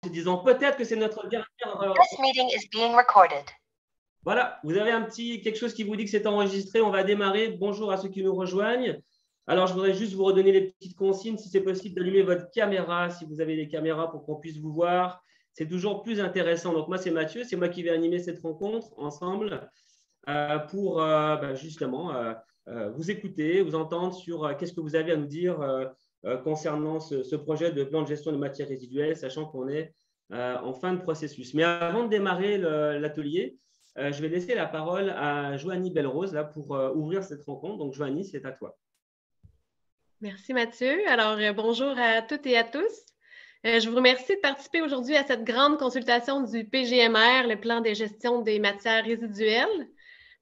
se disant peut-être que c'est notre dernière. This meeting is being recorded. Voilà, vous avez quelque chose qui vous dit que c'est enregistré. On va démarrer. Bonjour à ceux qui nous rejoignent. Alors, je voudrais juste vous redonner les petites consignes. Si c'est possible, d'allumer votre caméra, si vous avez des caméras, pour qu'on puisse vous voir. C'est toujours plus intéressant. Donc, moi, c'est Mathieu. C'est moi qui vais animer cette rencontre ensemble pour justement vous écouter, vous entendre sur qu'est-ce que vous avez à nous dire concernant ce projet de plan de gestion de matières résiduelles, sachant qu'on est en fin de processus. Mais avant de démarrer l'atelier, je vais laisser la parole à Joanie Belrose là, pour ouvrir cette rencontre. Donc, Joanie, c'est à toi. Merci Mathieu. Alors, bonjour à toutes et à tous. Je vous remercie de participer aujourd'hui à cette grande consultation du PGMR, le plan de gestion des matières résiduelles.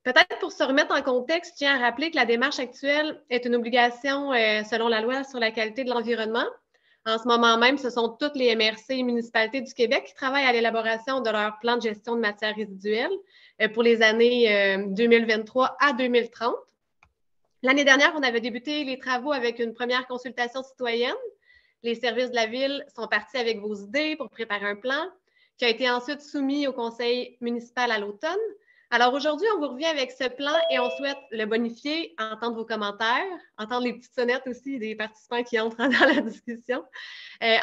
Peut-être pour se remettre en contexte, je tiens à rappeler que la démarche actuelle est une obligation selon la loi sur la qualité de l'environnement. En ce moment même, ce sont toutes les MRC et municipalités du Québec qui travaillent à l'élaboration de leur plan de gestion de matières résiduelles pour les années 2023 à 2030. L'année dernière, on avait débuté les travaux avec une première consultation citoyenne. Les services de la Ville sont partis avec vos idées pour préparer un plan qui a été ensuite soumis au conseil municipal à l'automne. Alors aujourd'hui, on vous revient avec ce plan et on souhaite le bonifier, entendre vos commentaires, entendre les petites sonnettes aussi des participants qui entrent dans la discussion,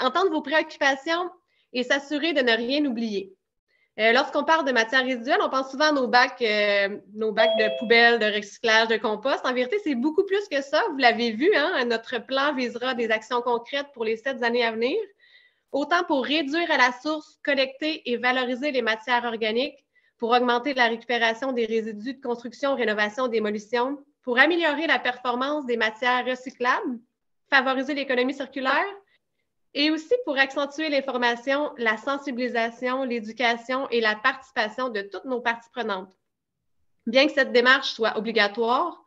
entendre vos préoccupations et s'assurer de ne rien oublier. Lorsqu'on parle de matières résiduelles, on pense souvent à nos bacs de poubelles, de recyclage, de compost. En vérité, c'est beaucoup plus que ça. Vous l'avez vu, hein? Notre plan visera des actions concrètes pour les 7 années à venir, autant pour réduire à la source, collecter et valoriser les matières organiques, pour augmenter la récupération des résidus de construction, rénovation, démolition, pour améliorer la performance des matières recyclables, favoriser l'économie circulaire, et aussi pour accentuer l'information, la sensibilisation, l'éducation et la participation de toutes nos parties prenantes. Bien que cette démarche soit obligatoire,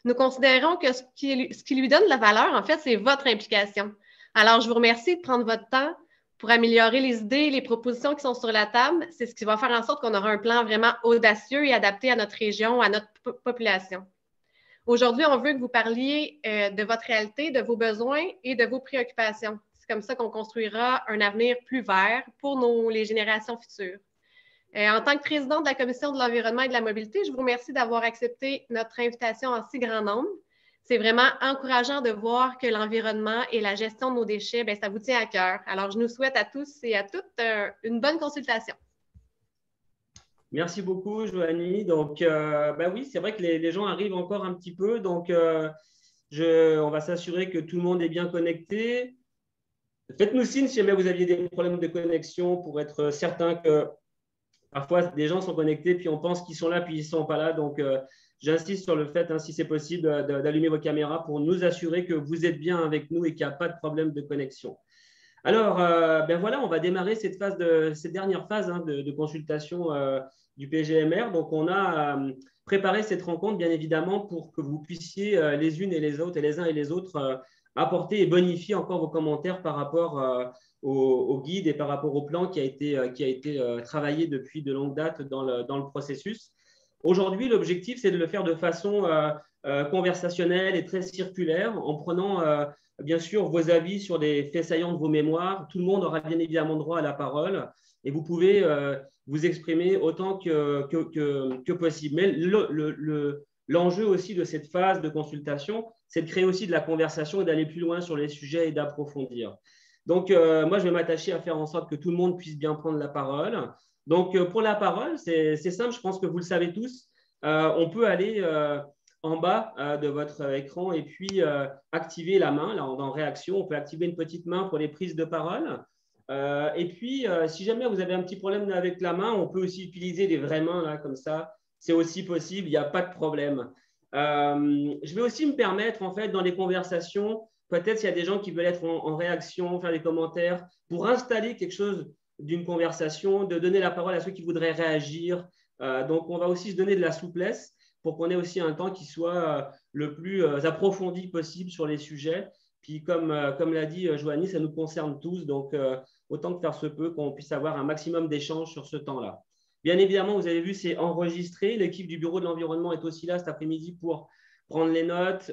nous considérons que ce qui lui donne de la valeur, en fait, c'est votre implication. Alors, je vous remercie de prendre votre temps pour améliorer les idées, les propositions qui sont sur la table. C'est ce qui va faire en sorte qu'on aura un plan vraiment audacieux et adapté à notre région, à notre population. Aujourd'hui, on veut que vous parliez de votre réalité, de vos besoins et de vos préoccupations. C'est comme ça qu'on construira un avenir plus vert pour les générations futures. En tant que présidente de la Commission de l'environnement et de la mobilité, je vous remercie d'avoir accepté notre invitation en si grand nombre. C'est vraiment encourageant de voir que l'environnement et la gestion de nos déchets, bien, ça vous tient à cœur. Alors, je nous souhaite à tous et à toutes une bonne consultation. Merci beaucoup, Joanie. Donc, oui, c'est vrai que les gens arrivent encore un petit peu. Donc, on va s'assurer que tout le monde est bien connecté. Faites-nous signe si jamais vous aviez des problèmes de connexion pour être certain que parfois des gens sont connectés, puis on pense qu'ils sont là, puis ils ne sont pas là. Donc, j'insiste sur le fait, si c'est possible, d'allumer vos caméras pour nous assurer que vous êtes bien avec nous et qu'il n'y a pas de problème de connexion. Alors, voilà, on va démarrer cette dernière phase de consultation du PGMR. Donc, on a préparé cette rencontre, bien évidemment, pour que vous puissiez les unes et les autres, et les uns et les autres, apporter et bonifier encore vos commentaires par rapport au guide et par rapport au plan qui a été travaillé depuis de longue date dans le processus. Aujourd'hui, l'objectif, c'est de le faire de façon conversationnelle et très circulaire, en prenant bien sûr vos avis sur les faits saillants de vos mémoires. Tout le monde aura bien évidemment droit à la parole et vous pouvez vous exprimer autant que possible. Mais l'enjeu aussi de cette phase de consultation, c'est de créer aussi de la conversation et d'aller plus loin sur les sujets et d'approfondir. Donc, moi, je vais m'attacher à faire en sorte que tout le monde puisse bien prendre la parole. Donc, pour la parole, c'est simple, je pense que vous le savez tous. On peut aller en bas de votre écran et puis activer la main. Là, en réaction, on peut activer une petite main pour les prises de parole. Et puis, si jamais vous avez un petit problème avec la main, on peut aussi utiliser des vraies mains, là, comme ça. C'est aussi possible, il n'y a pas de problème. Je vais aussi me permettre, en fait, dans les conversations, peut-être s'il y a des gens qui veulent être en réaction, faire des commentaires, pour installer quelque chose d'une conversation, de donner la parole à ceux qui voudraient réagir. Donc, on va aussi se donner de la souplesse pour qu'on ait aussi un temps qui soit le plus approfondi possible sur les sujets. Puis, comme l'a dit Joanie, ça nous concerne tous. Donc, autant que faire se peut, qu'on puisse avoir un maximum d'échanges sur ce temps-là. Bien évidemment, vous avez vu, c'est enregistré. L'équipe du Bureau de l'environnement est aussi là cet après-midi pour prendre les notes,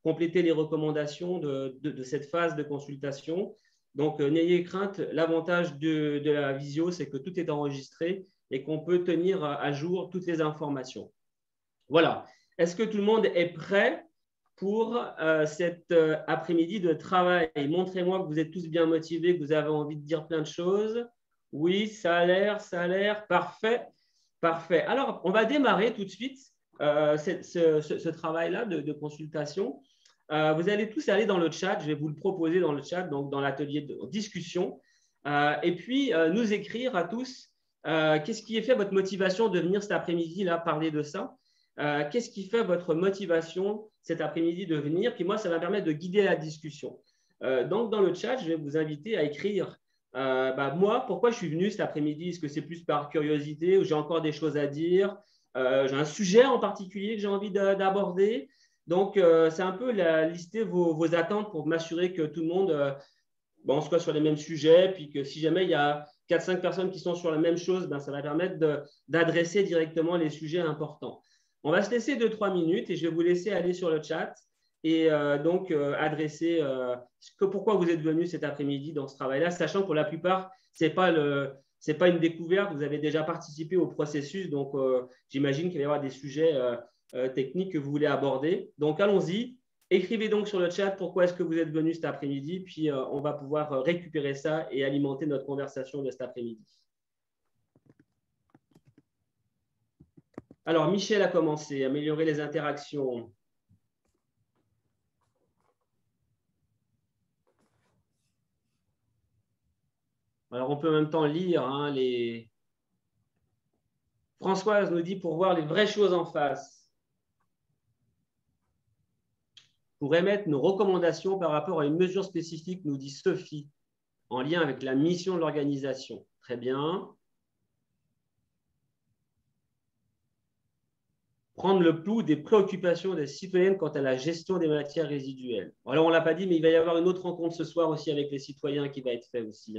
compléter les recommandations de cette phase de consultation. Donc, n'ayez crainte. L'avantage de la visio, c'est que tout est enregistré et qu'on peut tenir à jour toutes les informations. Voilà. Est-ce que tout le monde est prêt pour cet après-midi de travail? Montrez-moi que vous êtes tous bien motivés, que vous avez envie de dire plein de choses. Oui, ça a l'air. Parfait. Parfait. Alors, on va démarrer tout de suite ce travail-là de consultation. Vous allez tous aller dans le chat. Je vais vous le proposer dans le chat, donc dans l'atelier de discussion. Et puis, nous écrire à tous qu'est-ce qui fait votre motivation de venir cet après-midi là parler de ça. Qu'est-ce qui fait votre motivation cet après-midi de venir? Puis moi, ça va me permettre de guider la discussion. Donc, dans le chat, je vais vous inviter à écrire moi, pourquoi je suis venu cet après-midi? Est-ce que c'est plus par curiosité ou j'ai encore des choses à dire? J'ai un sujet en particulier que j'ai envie d'aborder. Donc, c'est un peu lister vos attentes pour m'assurer que tout le monde soit sur les mêmes sujets. Puis que si jamais il y a 4-5 personnes qui sont sur la même chose, ça va permettre d'adresser directement les sujets importants. On va se laisser 2-3 minutes et je vais vous laisser aller sur le chat et adresser pourquoi vous êtes venus cet après-midi dans ce travail-là, sachant que pour la plupart, ce n'est pas une découverte, vous avez déjà participé au processus, donc j'imagine qu'il va y avoir des sujets techniques que vous voulez aborder. Donc allons-y, écrivez donc sur le chat pourquoi est-ce que vous êtes venus cet après-midi, puis on va pouvoir récupérer ça et alimenter notre conversation de cet après-midi. Alors, Michel a commencé, améliorer les interactions. Alors, on peut en même temps lire les… Françoise nous dit pour voir les vraies choses en face. Pour émettre nos recommandations par rapport à une mesure spécifique, nous dit Sophie, en lien avec la mission de l'organisation. Très bien. Prendre le pouls des préoccupations des citoyennes quant à la gestion des matières résiduelles. Alors, on ne l'a pas dit, mais il va y avoir une autre rencontre ce soir aussi avec les citoyens qui va être faite aussi.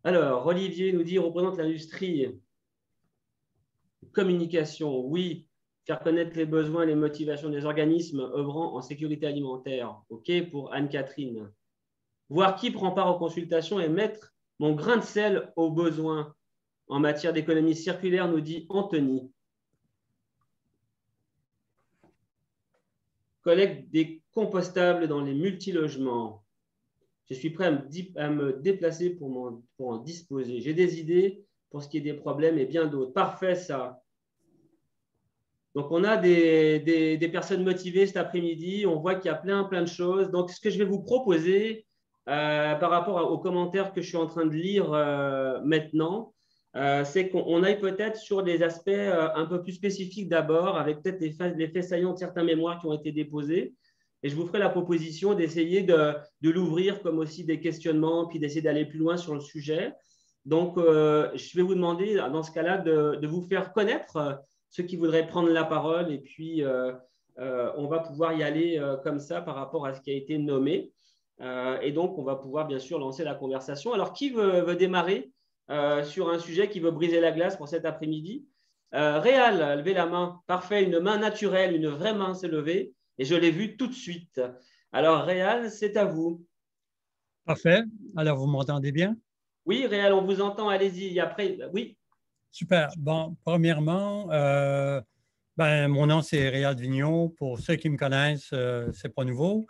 Alors, Olivier nous dit, représente l'industrie. Communication, oui. Faire connaître les besoins et les motivations des organismes œuvrant en sécurité alimentaire. OK, pour Anne-Catherine. Voir qui prend part aux consultations et mettre mon grain de sel aux besoins en matière d'économie circulaire, nous dit Anthony. Collecte des compostables dans les multilogements. Je suis prêt à me déplacer pour en disposer. J'ai des idées pour ce qui est des problèmes et bien d'autres. Parfait, ça. Donc, on a des personnes motivées cet après-midi. On voit qu'il y a plein de choses. Donc, ce que je vais vous proposer par rapport aux commentaires que je suis en train de lire maintenant, c'est qu'on aille peut-être sur des aspects un peu plus spécifiques d'abord, avec peut-être les faits saillants de certains mémoires qui ont été déposés. Et je vous ferai la proposition d'essayer de l'ouvrir comme aussi des questionnements, puis d'essayer d'aller plus loin sur le sujet. Donc, je vais vous demander, dans ce cas-là, de vous faire connaître ceux qui voudraient prendre la parole. Et puis, on va pouvoir y aller comme ça par rapport à ce qui a été nommé. Et donc, on va pouvoir, bien sûr, lancer la conversation. Alors, qui veut démarrer sur un sujet, qui veut briser la glace pour cet après-midi? Réal, levez la main. Parfait, une main naturelle, une vraie main s'est levée. Et je l'ai vu tout de suite. Alors, Réal, c'est à vous. Parfait. Alors, vous m'entendez bien? Oui, Réal, on vous entend. Allez-y. Après, oui. Super. Bon, premièrement, mon nom, c'est Réal Vigneault. Pour ceux qui me connaissent, c'est pas nouveau.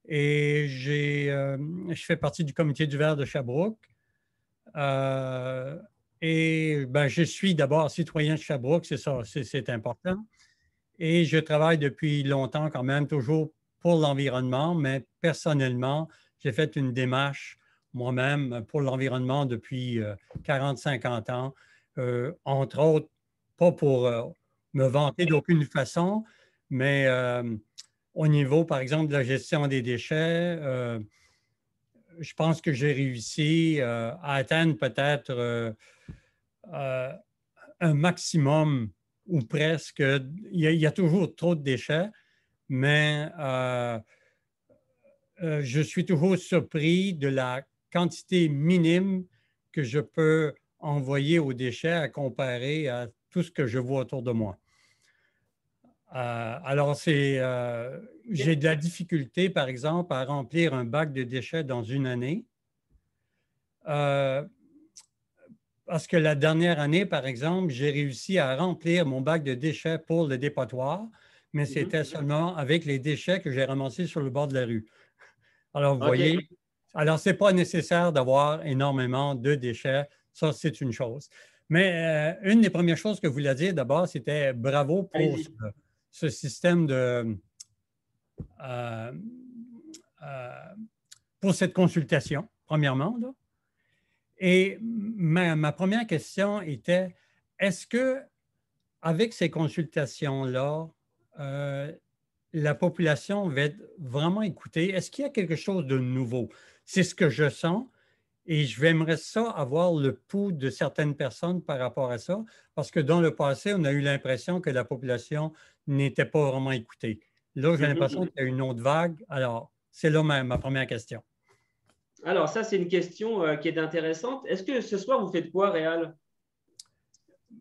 Et je fais partie du comité du verre de Sherbrooke. Je suis d'abord citoyen de Sherbrooke, c'est ça, c'est important. Et je travaille depuis longtemps quand même, toujours pour l'environnement, mais personnellement, j'ai fait une démarche moi-même pour l'environnement depuis 40-50 ans, entre autres, pas pour me vanter d'aucune façon, mais au niveau, par exemple, de la gestion des déchets, je pense que j'ai réussi à atteindre peut-être un maximum ou presque. Il y a toujours trop de déchets, mais je suis toujours surpris de la quantité minime que je peux envoyer aux déchets à comparer à tout ce que je vois autour de moi. Alors, j'ai de la difficulté, par exemple, à remplir un bac de déchets dans une année. Parce que la dernière année, par exemple, j'ai réussi à remplir mon bac de déchets pour le dépotoir, mais c'était seulement avec les déchets que j'ai ramassés sur le bord de la rue. Alors, vous voyez, alors ce n'est pas nécessaire d'avoir énormément de déchets. Ça, c'est une chose. Mais une des premières choses que vous voulez dire d'abord, c'était bravo pour ce système pour cette consultation, premièrement, là. Et ma première question était, est-ce que avec ces consultations-là, la population va être vraiment écoutée? Est-ce qu'il y a quelque chose de nouveau? C'est ce que je sens et j'aimerais ça avoir le pouls de certaines personnes par rapport à ça, parce que dans le passé, on a eu l'impression que la population n'était pas vraiment écoutée. Là, j'ai l'impression qu'il y a une autre vague. Alors, c'est là ma première question. Alors, ça, c'est une question qui est intéressante. Est-ce que ce soir, vous faites quoi, Réal?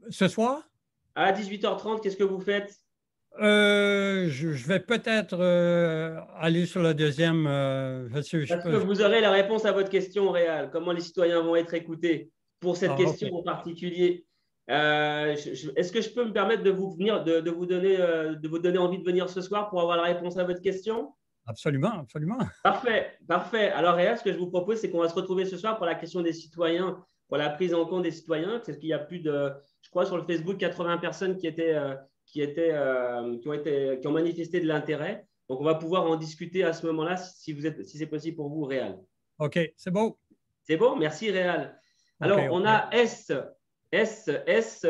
Ce soir? À 18h30, qu'est-ce que vous faites? Je vais peut-être aller sur la deuxième. Parce que vous aurez la réponse à votre question, Réal. Comment les citoyens vont être écoutés pour cette question en particulier? Est-ce que je peux me permettre de vous donner envie de venir ce soir pour avoir la réponse à votre question? Absolument, absolument. Parfait, parfait. Alors, Réal, ce que je vous propose, c'est qu'on va se retrouver ce soir pour la question des citoyens, pour la prise en compte des citoyens. Parce qu'il y a plus de, je crois, sur le Facebook, 80 personnes qui ont manifesté de l'intérêt. Donc, on va pouvoir en discuter à ce moment-là, si c'est possible pour vous, Réal. OK, c'est beau. C'est bon, merci, Réal. Alors, on a S. S,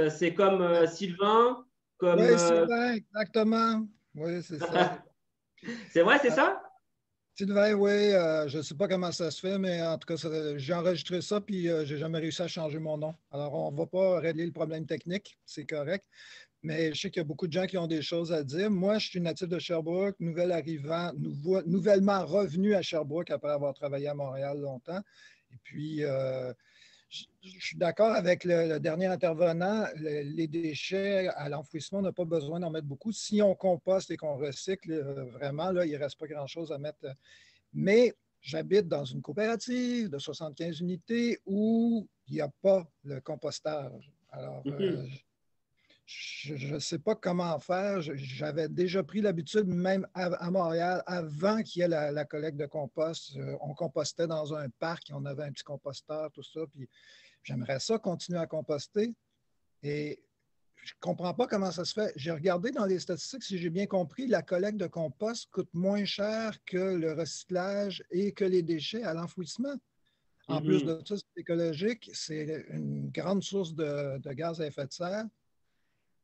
c'est comme Sylvain, comme… Oui, Sylvain, exactement. Oui, c'est ça. C'est vrai, c'est ça? Sylvain, oui. Je ne sais pas comment ça se fait, mais en tout cas, j'ai enregistré ça, puis je n'ai jamais réussi à changer mon nom. Alors, on ne va pas régler le problème technique, c'est correct. Mais je sais qu'il y a beaucoup de gens qui ont des choses à dire. Moi, je suis natif de Sherbrooke, nouvellement revenu à Sherbrooke après avoir travaillé à Montréal longtemps. Et puis, je suis d'accord avec le dernier intervenant. Les déchets à l'enfouissement, on n'a pas besoin d'en mettre beaucoup. Si on composte et qu'on recycle, vraiment, là, il ne reste pas grand-chose à mettre. Mais j'habite dans une coopérative de 75 unités où il n'y a pas le compostage. Alors, je ne sais pas comment faire. J'avais déjà pris l'habitude, même à Montréal, avant qu'il y ait la collecte de compost. On compostait dans un parc, on avait un petit composteur, tout ça. Puis j'aimerais ça continuer à composter. Et je ne comprends pas comment ça se fait. J'ai regardé dans les statistiques, si j'ai bien compris, la collecte de compost coûte moins cher que le recyclage et que les déchets à l'enfouissement. En plus de ça, c'est écologique. C'est une grande source de gaz à effet de serre.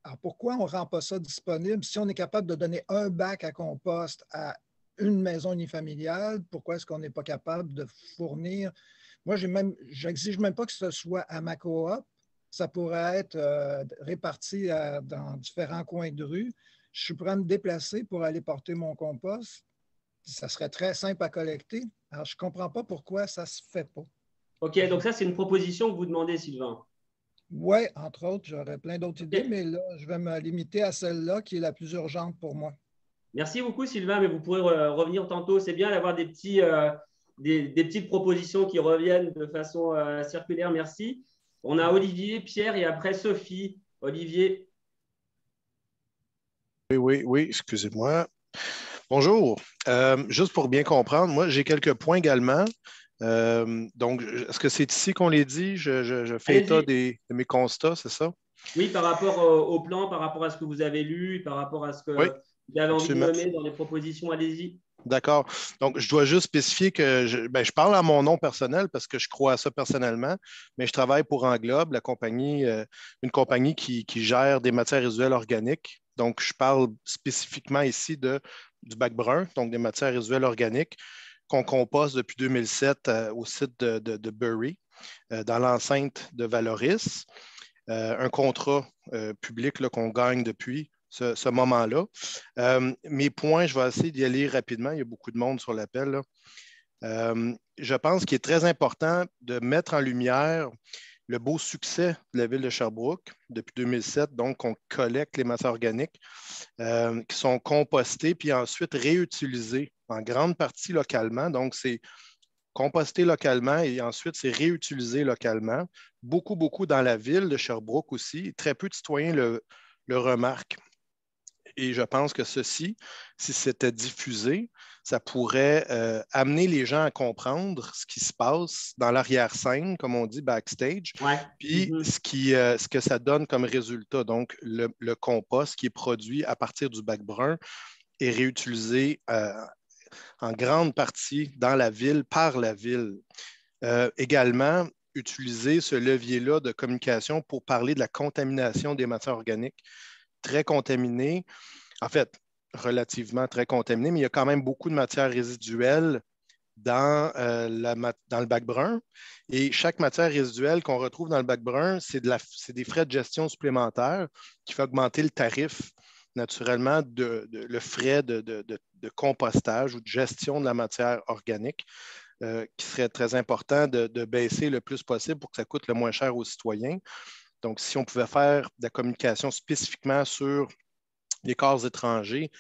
Alors, pourquoi on ne rend pas ça disponible? Si on est capable de donner un bac à compost à une maison unifamiliale, pourquoi est-ce qu'on n'est pas capable de fournir? Moi, je n'exige même pas que ce soit à ma coop. Ça pourrait être réparti dans différents coins de rue. Je suis prêt à me déplacer pour aller porter mon compost. Ça serait très simple à collecter. Alors, je ne comprends pas pourquoi ça ne se fait pas. OK, donc ça, c'est une proposition que vous demandez, Sylvain. Oui, entre autres, j'aurais plein d'autres idées, mais là, je vais me limiter à celle-là qui est la plus urgente pour moi. Merci beaucoup, Sylvain, mais vous pourrez revenir tantôt. C'est bien d'avoir des petites propositions qui reviennent de façon circulaire. Merci. On a Olivier, Pierre et après Sophie. Olivier. Oui, excusez-moi. Bonjour. Juste pour bien comprendre, moi, j'ai quelques points également. Donc, est-ce que c'est ici qu'on les dit? Je fais état de mes constats, c'est ça? Oui, par rapport au plan, par rapport à ce que vous avez lu, par rapport à ce que vous avez envie de nommer dans les propositions, allez-y. D'accord. Donc, je dois juste spécifier que je parle à mon nom personnel parce que je crois à ça personnellement, mais je travaille pour Englobe, la compagnie, une compagnie qui gère des matières résiduelles organiques. Donc, je parle spécifiquement ici du bac brun, donc des matières résiduelles organiques qu'on composte depuis 2007 au site de Bury, dans l'enceinte de Valoris. Un contrat public qu'on gagne depuis ce moment-là. Mes points, je vais essayer d'y aller rapidement. Il y a beaucoup de monde sur l'appel. Je pense qu'il est très important de mettre en lumière le beau succès de la ville de Sherbrooke depuis 2007. Donc, on collecte les matières organiques qui sont compostées puis ensuite réutilisées en grande partie localement. Donc, c'est composté localement et ensuite c'est réutilisé localement. Beaucoup, beaucoup dans la ville de Sherbrooke aussi. Très peu de citoyens le remarquent. Et je pense que ceci, si c'était diffusé, ça pourrait amener les gens à comprendre ce qui se passe dans l'arrière-scène, comme on dit, backstage, Ouais. puis ce que ça donne comme résultat. Donc, le compost qui est produit à partir du bac brun est réutilisé en grande partie dans la ville, par la ville. Également, utiliser ce levier-là de communication pour parler de la contamination des matières organiques très contaminées. En fait, relativement très contaminées, mais il y a quand même beaucoup de matières résiduelles dans le bac brun. Et chaque matière résiduelle qu'on retrouve dans le bac brun, c'est des frais de gestion supplémentaires qui font augmenter le tarif, naturellement, le frais de compostage ou de gestion de la matière organique, qui serait très important de baisser le plus possible pour que ça coûte le moins cher aux citoyens. Donc, si on pouvait faire de la communication spécifiquement sur les corps étrangers,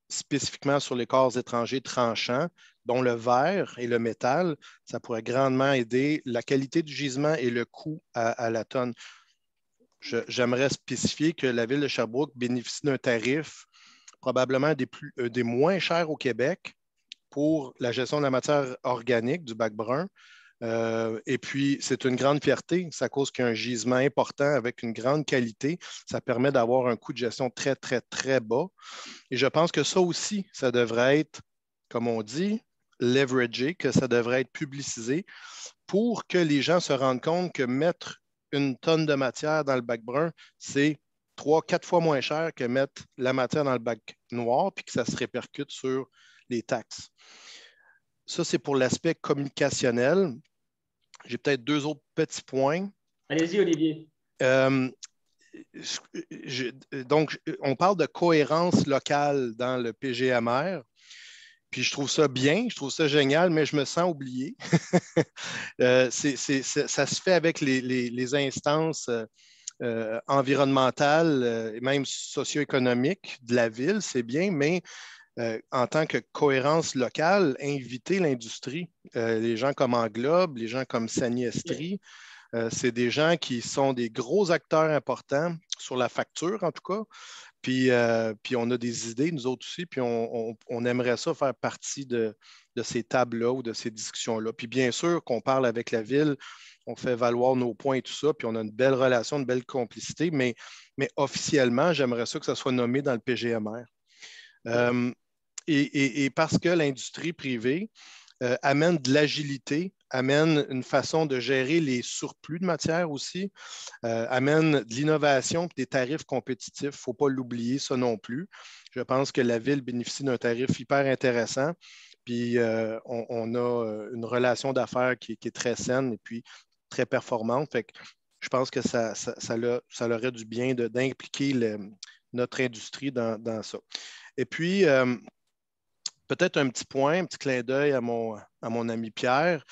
spécifiquement sur les corps étrangers tranchants, dont le verre et le métal, ça pourrait grandement aider la qualité du gisement et le coût à la tonne. J'aimerais spécifier que la ville de Sherbrooke bénéficie d'un tarif probablement des moins chers au Québec pour la gestion de la matière organique du bac brun. Et puis, c'est une grande fierté. Ça cause qu'il y a un gisement important avec une grande qualité. Ça permet d'avoir un coût de gestion très, très, très bas. Et je pense que ça aussi, ça devrait être, comme on dit, leveragé, que ça devrait être publicisé pour que les gens se rendent compte que mettre une tonne de matière dans le bac brun, c'est 3-4 fois moins cher que mettre la matière dans le bac noir, puis que ça se répercute sur les taxes. Ça, c'est pour l'aspect communicationnel. J'ai peut-être 2 autres petits points. Allez-y, Olivier. Donc, on parle de cohérence locale dans le PGMR. Puis je trouve ça bien, je trouve ça génial, mais je me sens oublié. Ça se fait avec les instances environnementales et même socio-économiques de la ville, c'est bien, mais en tant que cohérence locale, inviter l'industrie, les gens comme Englobe, les gens comme Sani Estrie, c'est des gens qui sont des gros acteurs importants sur la facture, en tout cas. Puis on a des idées, nous autres aussi, puis on aimerait ça faire partie de ces tables-là ou de ces discussions-là. Puis bien sûr qu'on parle avec la ville, on fait valoir nos points et tout ça, puis on a une belle relation, une belle complicité, mais officiellement, j'aimerais ça que ça soit nommé dans le PGMR. Et parce que l'industrie privée amène de l'agilité, amène une façon de gérer les surplus de matière aussi, amène de l'innovation et des tarifs compétitifs. Il ne faut pas l'oublier, ça non plus. Je pense que la ville bénéficie d'un tarif hyper intéressant. Puis on a une relation d'affaires qui est très saine et puis très performante. Fait que je pense que ça aurait du bien d'impliquer notre industrie dans ça. Et puis, peut-être un petit point, un petit clin d'œil à mon ami Pierre,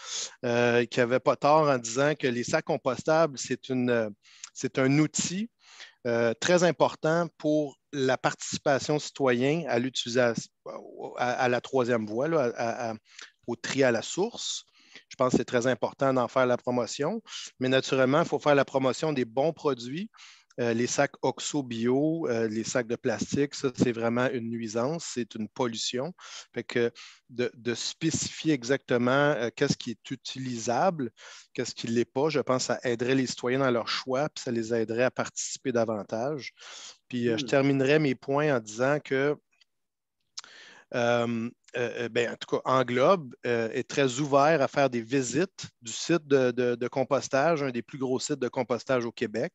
qui n'avait pas tort en disant que les sacs compostables, c'est un outil très important pour la participation citoyenne à l'utilisation, à la troisième voie, là, au tri à la source. Je pense que c'est très important d'en faire la promotion, mais naturellement, il faut faire la promotion des bons produits. Les sacs OXO bio, les sacs de plastique, ça, c'est vraiment une nuisance, c'est une pollution. Fait que de spécifier exactement qu'est-ce qui est utilisable, qu'est-ce qui ne l'est pas, je pense que ça aiderait les citoyens dans leur choix, puis ça les aiderait à participer davantage. Puis je terminerai mes points en disant que en tout cas, Englobe est très ouvert à faire des visites du site de compostage, un des plus gros sites de compostage au Québec.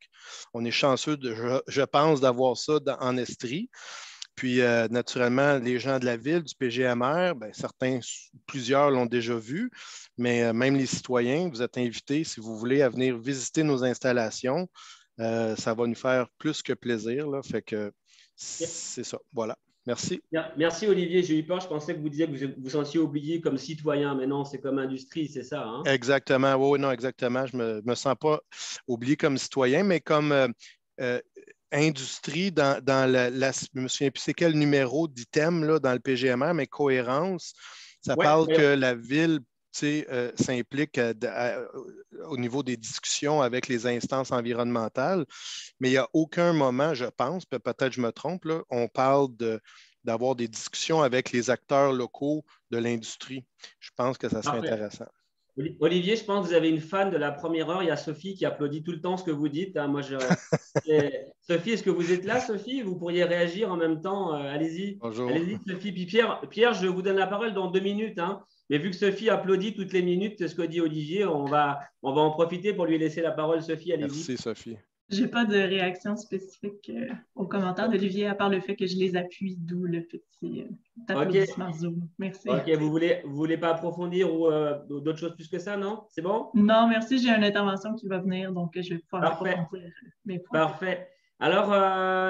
On est chanceux, je pense, d'avoir ça en Estrie. Puis, naturellement, les gens de la ville, du PGMR, plusieurs l'ont déjà vu, mais même les citoyens, vous êtes invités, si vous voulez, à venir visiter nos installations. Ça va nous faire plus que plaisir, là. Fait que c'est ça. Voilà. Merci. Merci Olivier, j'ai eu peur, je pensais que vous disiez que vous vous sentiez oublié comme citoyen, mais non, c'est comme industrie, c'est ça, hein? Exactement, oui, non, exactement. Je ne me sens pas oublié comme citoyen, mais comme euh, industrie dans je ne me souviens plus c'est quel numéro d'item là, dans le PGMR, mais cohérence, ça Ouais, parle que la ville s'implique au niveau des discussions avec les instances environnementales, mais il n'y a aucun moment, je pense, peut-être je me trompe, là, on parle d'avoir des discussions avec les acteurs locaux de l'industrie. Je pense que ça serait parfait. intéressant. Olivier, je pense que vous avez une fan de la première heure. Il y a Sophie qui applaudit tout le temps ce que vous dites, hein. Sophie, est-ce que vous êtes là, Sophie? Vous pourriez réagir en même temps. Allez-y. Bonjour. Allez-y, Sophie. Puis Pierre, je vous donne la parole dans 2 minutes, hein. Mais vu que Sophie applaudit toutes les minutes ce que dit Olivier, on va en profiter pour lui laisser la parole. Sophie, allez-y. Merci, Sophie. J'ai pas de réaction spécifique aux commentaires d'Olivier, à part le fait que je les appuie, d'où le petit applaudissement Zoom. Merci. OK, vous voulez pas approfondir ou d'autres choses plus que ça, non? C'est bon? Non, merci. J'ai une intervention qui va venir, donc je vais pouvoir approfondir mes points. Parfait. Alors,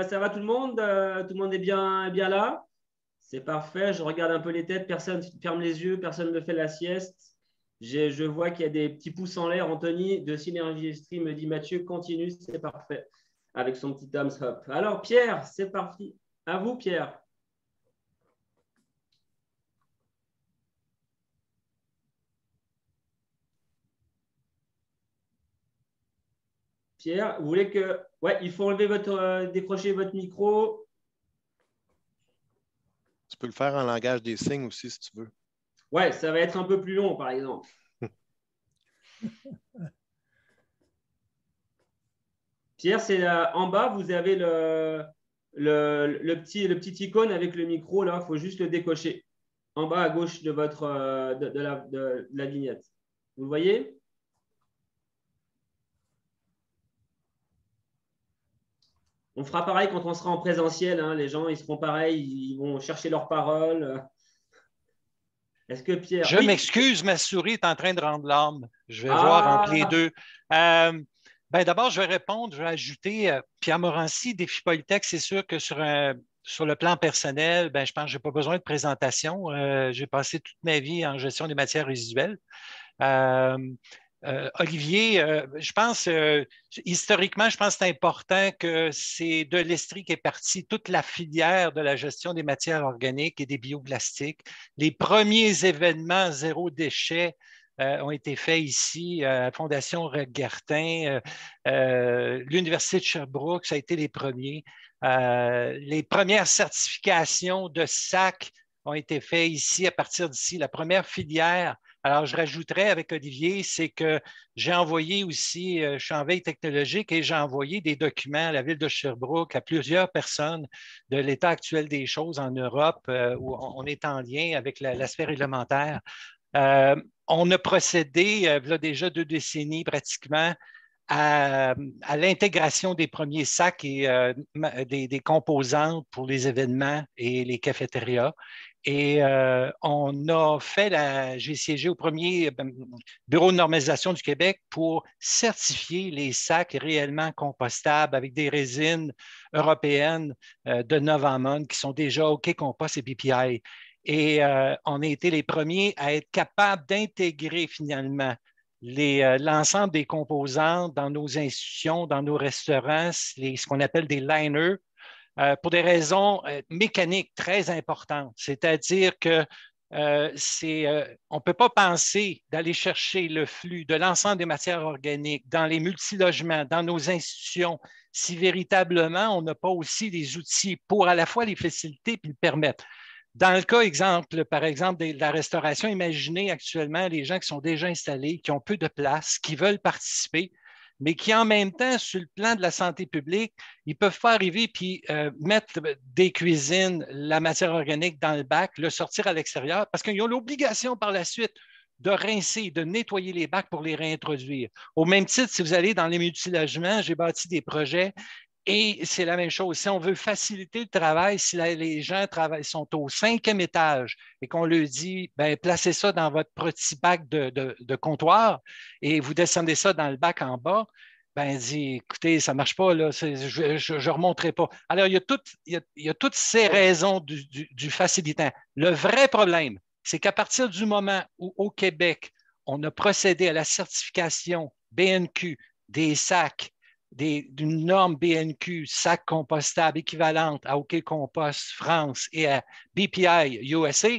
ça va tout le monde? Tout le monde est bien là? C'est parfait. Je regarde un peu les têtes. Personne ne ferme les yeux. Personne ne fait la sieste. Je vois qu'il y a des petits pouces en l'air. Anthony de Synergie Stream me dit Mathieu, continue. C'est parfait. Avec son petit thumbs up. Alors, Pierre, c'est parti. À vous, Pierre. Pierre, vous voulez que… Ouais, il faut enlever décrocher votre micro. Tu peux le faire en langage des signes aussi, si tu veux. Ouais, ça va être un peu plus long, par exemple. Pierre, c'est en bas, vous avez le petit icône avec le micro, là, il faut juste le décocher. En bas à gauche de la vignette. Vous le voyez? On fera pareil quand on sera en présentiel, hein. Les gens, ils seront pareils, ils vont chercher leurs paroles. Est-ce que Pierre… Je m'excuse, ma souris est en train de rendre l'âme. Je vais voir entre les deux. D'abord, je vais répondre, je vais ajouter, Pierre Morancy, Défi Polytech, c'est sûr que sur le plan personnel, je pense que je n'ai pas besoin de présentation. J'ai passé toute ma vie en gestion des matières résiduelles. Olivier, je pense, historiquement, je pense que c'est important que c'est de l'Estrie qu'est partie toute la filière de la gestion des matières organiques et des bioplastiques. Les premiers événements zéro déchet ont été faits ici à la Fondation Roquette-Guertin, l'Université de Sherbrooke, ça a été les premiers. Les premières certifications de sacs ont été faites ici, à partir d'ici. La première filière, alors je rajouterais avec Olivier, c'est que j'ai envoyé aussi, je suis en veille technologique et j'ai envoyé des documents à la ville de Sherbrooke, à plusieurs personnes de l'état actuel des choses en Europe, où on est en lien avec la sphère réglementaire. On a procédé, il y a déjà 2 décennies pratiquement, à l'intégration des premiers sacs et des composantes pour les événements et les cafétérias. Et on a fait j'ai siégé au premier bureau de normalisation du Québec pour certifier les sacs réellement compostables avec des résines européennes de Novamont qui sont déjà OK Compost et BPI. Et on a été les premiers à être capables d'intégrer finalement l'ensemble des composantes dans nos institutions, dans nos restaurants, ce qu'on appelle des liners, pour des raisons mécaniques très importantes. C'est-à-dire que on ne peut pas penser d'aller chercher le flux de l'ensemble des matières organiques dans les multilogements, dans nos institutions, si véritablement on n'a pas aussi des outils pour à la fois les faciliter et le permettre. Dans le cas, par exemple, de la restauration, imaginez actuellement les gens qui sont déjà installés, qui ont peu de place, qui veulent participer, mais qui en même temps, sur le plan de la santé publique, ils ne peuvent pas arriver puis mettre des cuisines, la matière organique dans le bac, le sortir à l'extérieur, parce qu'ils ont l'obligation par la suite de rincer, de nettoyer les bacs pour les réintroduire. Au même titre, si vous allez dans les multilogements, j'ai bâti des projets et c'est la même chose. Si on veut faciliter le travail, si les gens sont au 5e étage et qu'on leur dit, placez ça dans votre petit bac de comptoir et vous descendez ça dans le bac en bas, ben, elle dit, écoutez, ça ne marche pas, là, je ne remonterai pas. Alors, il y a toutes ces raisons du facilitant. Le vrai problème, c'est qu'à partir du moment où, au Québec, on a procédé à la certification BNQ des sacs, d'une norme BNQ, sac compostable équivalente à OK Compost France et à BPI USA,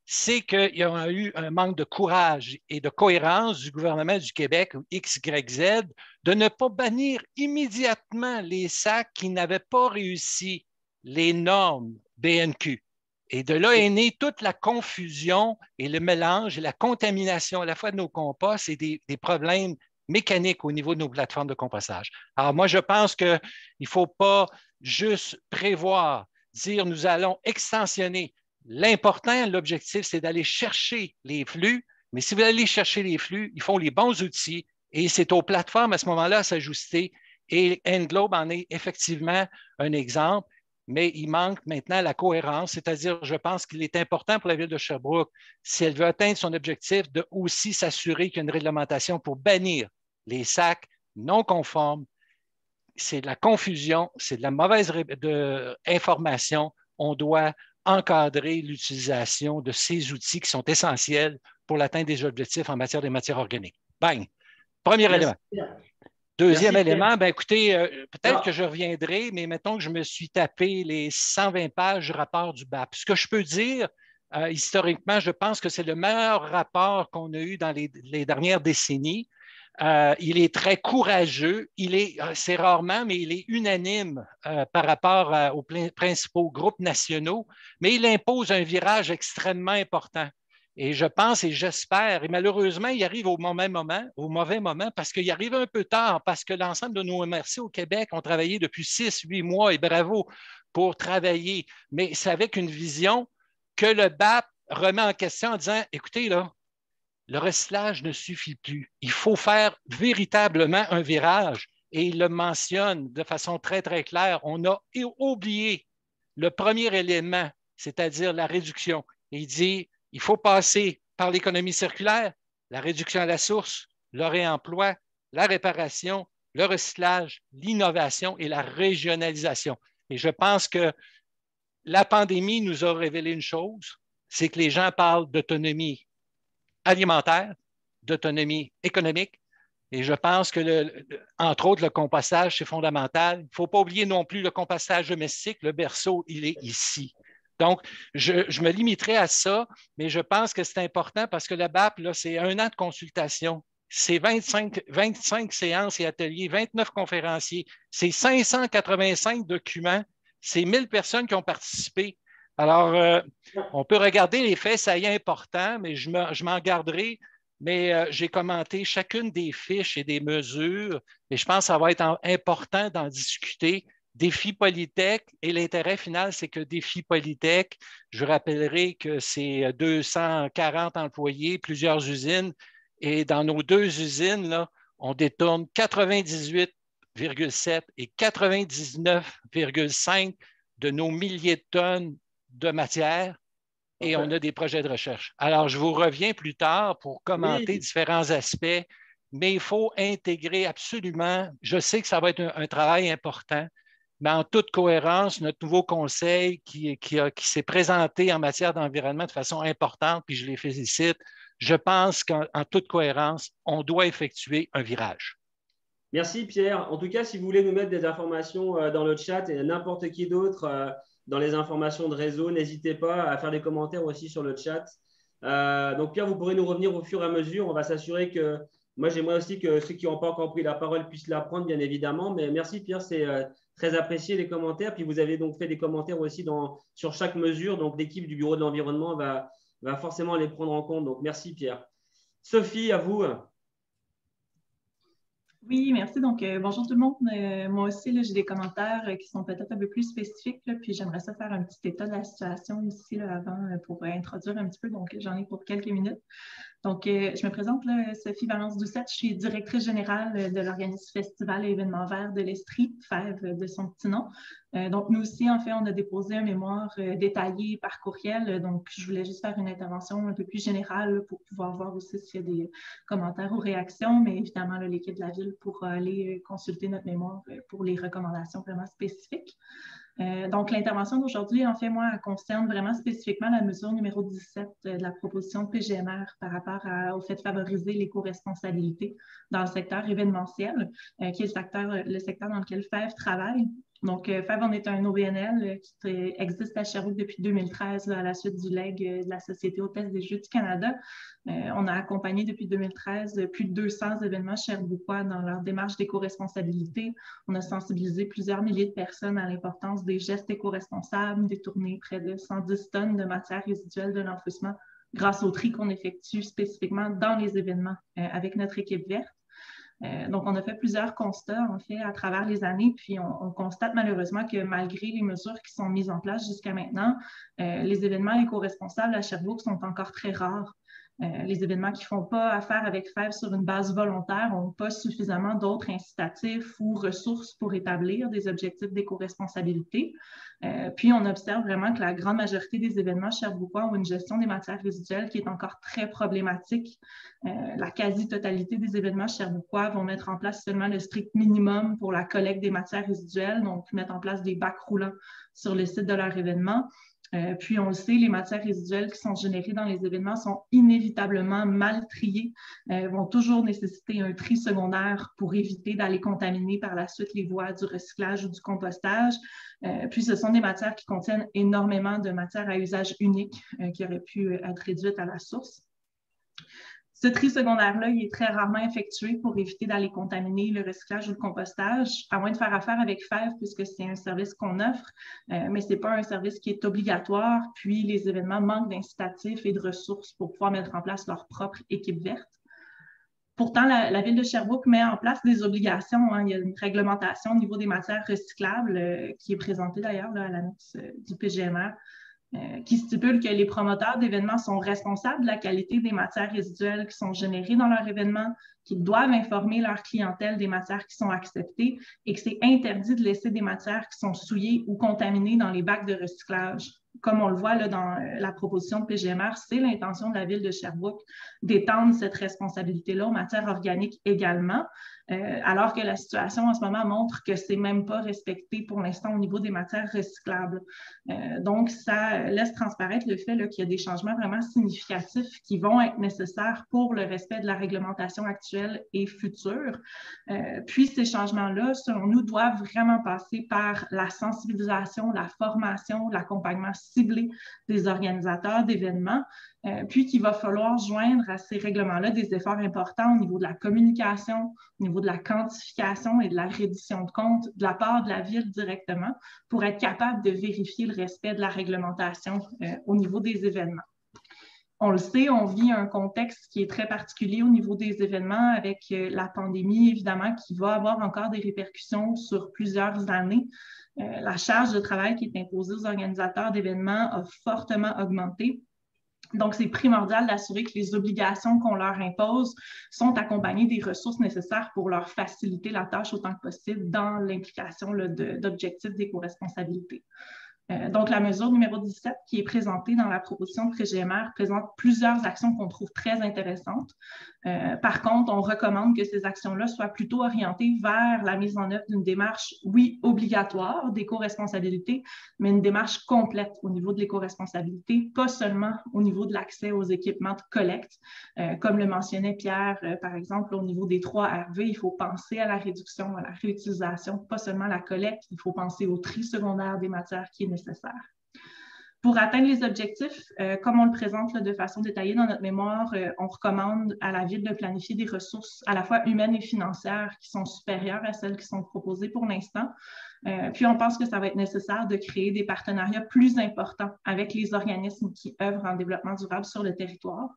c'est qu'il y a eu un manque de courage et de cohérence du gouvernement du Québec, ou XYZ, de ne pas bannir immédiatement les sacs qui n'avaient pas réussi les normes BNQ. Et de là est née toute la confusion et le mélange et la contamination à la fois de nos composts et des problèmes mécaniques au niveau de nos plateformes de compostage. Alors moi, je pense qu'il ne faut pas juste prévoir, dire nous allons extensionner. L'important, l'objectif, c'est d'aller chercher les flux, mais si vous allez chercher les flux, il faut les bons outils et c'est aux plateformes à ce moment-là à s'ajuster. Et Englobe en est effectivement un exemple, mais il manque maintenant la cohérence, c'est-à-dire, je pense qu'il est important pour la ville de Sherbrooke, si elle veut atteindre son objectif, de aussi s'assurer qu'il y a une réglementation pour bannir les sacs non conformes. C'est de la confusion, c'est de la mauvaise information. On doit encadrer l'utilisation de ces outils qui sont essentiels pour l'atteinte des objectifs en matière des matières organiques. Bang! Premier élément. Deuxième élément, ben écoutez, peut-être que je reviendrai, mais mettons que je me suis tapé les 120 pages du rapport du BAP. Ce que je peux dire, historiquement, je pense que c'est le meilleur rapport qu'on a eu dans les dernières décennies. Il est très courageux. C'est rarement, mais il est unanime par rapport aux principaux groupes nationaux, mais il impose un virage extrêmement important. Et je pense et j'espère, et malheureusement, il arrive au mauvais moment, parce qu'il arrive un peu tard, parce que l'ensemble de nos MRC au Québec ont travaillé depuis 6-8 mois, et bravo pour travailler, mais c'est avec une vision que le BAP remet en question en disant, écoutez, là, le recyclage ne suffit plus. Il faut faire véritablement un virage. Et il le mentionne de façon très, très claire. On a oublié le premier élément, c'est-à-dire la réduction. Et il dit, il faut passer par l'économie circulaire, la réduction à la source, le réemploi, la réparation, le recyclage, l'innovation et la régionalisation. Et je pense que la pandémie nous a révélé une chose, c'est que les gens parlent d'autonomie alimentaire, d'autonomie économique. Et je pense que, entre autres, le compostage, c'est fondamental. Il ne faut pas oublier non plus le compostage domestique. Le berceau, il est ici. Donc, je me limiterai à ça, mais je pense que c'est important parce que la BAP, là, c'est 1 an de consultation. C'est 25 séances et ateliers, 29 conférenciers. C'est 585 documents. C'est 1000 personnes qui ont participé. Alors, on peut regarder les faits saillants importants, mais je m'en garderai. Mais j'ai commenté chacune des fiches et des mesures et je pense que ça va être important d'en discuter. Défi Polytech et l'intérêt final, c'est que Défi Polytech, je rappellerai que c'est 240 employés, plusieurs usines et dans nos 2 usines, là, on détourne 98,7 et 99,5 de nos milliers de tonnes de matière et on a des projets de recherche. Alors, je vous reviens plus tard pour commenter différents aspects, mais il faut intégrer absolument, je sais que ça va être un travail important, mais en toute cohérence, notre nouveau conseil qui s'est présenté en matière d'environnement de façon importante, puis je les félicite, je pense qu'en toute cohérence, on doit effectuer un virage. Merci Pierre. En tout cas, si vous voulez nous mettre des informations dans le chat et n'importe qui d'autre dans les informations de réseau, n'hésitez pas à faire des commentaires aussi sur le chat. Donc Pierre, vous pourrez nous revenir au fur et à mesure. On va s'assurer que, moi j'aimerais aussi que ceux qui n'ont pas encore pris la parole puissent la prendre, bien évidemment. Mais merci Pierre, c'est très apprécié les commentaires. Puis vous avez donc fait des commentaires aussi sur chaque mesure. Donc l'équipe du Bureau de l'environnement va forcément les prendre en compte. Donc merci Pierre. Sophie, à vous. Oui, merci. Donc, bonjour tout le monde. Moi aussi, j'ai des commentaires qui sont peut-être un peu plus spécifiques, là, puis j'aimerais ça faire un petit état de la situation ici là, avant pour introduire un petit peu. Donc, j'en ai pour quelques minutes. Donc, je me présente, là, Sophie Valence-Doucette. Je suis directrice générale de l'organisme Festival et événements verts de l'Estrie, FEV de son petit nom. Donc, nous aussi, en fait, on a déposé un mémoire détaillé par courriel. Donc, je voulais juste faire une intervention un peu plus générale pour pouvoir voir aussi s'il y a des commentaires ou réactions. Mais évidemment, l'équipe de la Ville pourra aller consulter notre mémoire pour les recommandations vraiment spécifiques. Donc, l'intervention d'aujourd'hui, en fait, moi, elle concerne vraiment spécifiquement la mesure numéro 17 de la proposition de PGMR par rapport au fait de favoriser l'éco-responsabilité dans le secteur événementiel, qui est le secteur dans lequel FEV travaille. Donc, FEV, on est un OBNL qui existe à Sherbrooke depuis 2013 à la suite du leg de la Société hôtesse des Jeux du Canada. On a accompagné depuis 2013 plus de 200 événements sherbrookois dans leur démarche d'éco-responsabilité. On a sensibilisé plusieurs milliers de personnes à l'importance des gestes éco-responsables, détourné près de 110 tonnes de matières résiduelles de l'enfouissement grâce au tri qu'on effectue spécifiquement dans les événements avec notre équipe verte. Donc, on a fait plusieurs constats, en fait, à travers les années, puis on constate malheureusement que malgré les mesures qui sont mises en place jusqu'à maintenant, les événements éco-responsables à Sherbrooke sont encore très rares. Les événements qui ne font pas affaire avec FEV sur une base volontaire n'ont pas suffisamment d'autres incitatifs ou ressources pour établir des objectifs d'éco-responsabilité. Puis, on observe vraiment que la grande majorité des événements sherbrookois ont une gestion des matières résiduelles qui est encore très problématique. La quasi-totalité des événements sherbrookois vont mettre en place seulement le strict minimum pour la collecte des matières résiduelles, donc mettre en place des bacs roulants sur le site de leur événement. Puis, on le sait, les matières résiduelles qui sont générées dans les événements sont inévitablement mal triées, vont toujours nécessiter un tri secondaire pour éviter d'aller contaminer par la suite les voies du recyclage ou du compostage. Puis, ce sont des matières qui contiennent énormément de matières à usage unique qui auraient pu être réduites à la source. Ce tri secondaire-là, il est très rarement effectué pour éviter d'aller contaminer le recyclage ou le compostage, à moins de faire affaire avec FEV, puisque c'est un service qu'on offre, mais ce n'est pas un service qui est obligatoire. Puis, les événements manquent d'incitatifs et de ressources pour pouvoir mettre en place leur propre équipe verte. Pourtant, la Ville de Sherbrooke met en place des obligations. Hein. Il y a une réglementation au niveau des matières recyclables qui est présentée d'ailleurs à l'annexe du PGMR, qui stipule que les promoteurs d'événements sont responsables de la qualité des matières résiduelles qui sont générées dans leur événement, qu'ils doivent informer leur clientèle des matières qui sont acceptées et que c'est interdit de laisser des matières qui sont souillées ou contaminées dans les bacs de recyclage. Comme on le voit là, dans la proposition de PGMR, c'est l'intention de la Ville de Sherbrooke d'étendre cette responsabilité-là aux matières organiques également, alors que la situation en ce moment montre que ce n'est même pas respecté pour l'instant au niveau des matières recyclables. Donc, ça laisse transparaître le fait qu'il y a des changements vraiment significatifs qui vont être nécessaires pour le respect de la réglementation actuelle et future. Puis, ces changements-là, selon nous, doivent vraiment passer par la sensibilisation, la formation, l'accompagnement ciblé des organisateurs d'événements, puis qu'il va falloir joindre à ces règlements-là des efforts importants au niveau de la communication, au niveau de la quantification et de la reddition de comptes de la part de la Ville directement pour être capable de vérifier le respect de la réglementation au niveau des événements. On le sait, on vit un contexte qui est très particulier au niveau des événements avec la pandémie, évidemment, qui va avoir encore des répercussions sur plusieurs années. La charge de travail qui est imposée aux organisateurs d'événements a fortement augmenté. Donc, c'est primordial d'assurer que les obligations qu'on leur impose sont accompagnées des ressources nécessaires pour leur faciliter la tâche autant que possible dans l'implication d'objectifs d'éco-responsabilité. Donc, la mesure numéro 17 qui est présentée dans la proposition de PGMR présente plusieurs actions qu'on trouve très intéressantes. Par contre, on recommande que ces actions-là soient plutôt orientées vers la mise en œuvre d'une démarche, oui, obligatoire d'éco-responsabilité, mais une démarche complète au niveau de l'éco-responsabilité, pas seulement au niveau de l'accès aux équipements de collecte. Comme le mentionnait Pierre, par exemple, au niveau des 3 RV, il faut penser à la réduction, à la réutilisation, pas seulement à la collecte, il faut penser au tri secondaire des matières qui est nécessaire. Pour atteindre les objectifs, comme on le présente de façon détaillée dans notre mémoire, on recommande à la Ville de planifier des ressources à la fois humaines et financières qui sont supérieures à celles qui sont proposées pour l'instant. Puis on pense que ça va être nécessaire de créer des partenariats plus importants avec les organismes qui œuvrent en développement durable sur le territoire.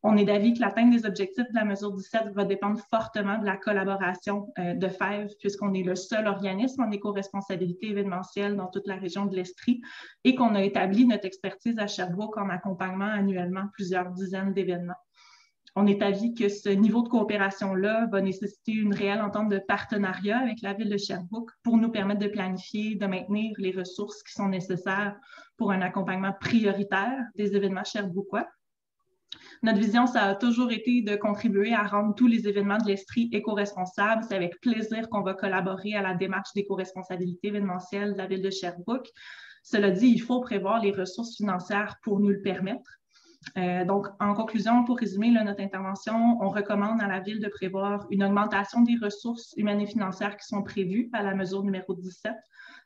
On est d'avis que l'atteinte des objectifs de la mesure 17 va dépendre fortement de la collaboration de FEV, puisqu'on est le seul organisme en éco-responsabilité événementielle dans toute la région de l'Estrie et qu'on a établi notre expertise à Sherbrooke en accompagnant annuellement plusieurs dizaines d'événements. On est d'avis que ce niveau de coopération-là va nécessiter une réelle entente de partenariat avec la Ville de Sherbrooke pour nous permettre de planifier, de maintenir les ressources qui sont nécessaires pour un accompagnement prioritaire des événements sherbrookois. Notre vision, ça a toujours été de contribuer à rendre tous les événements de l'Estrie éco-responsables. C'est avec plaisir qu'on va collaborer à la démarche d'éco-responsabilité événementielle de la Ville de Sherbrooke. Cela dit, il faut prévoir les ressources financières pour nous le permettre. Donc, en conclusion, pour résumer notre intervention, on recommande à la Ville de prévoir une augmentation des ressources humaines et financières qui sont prévues à la mesure numéro 17,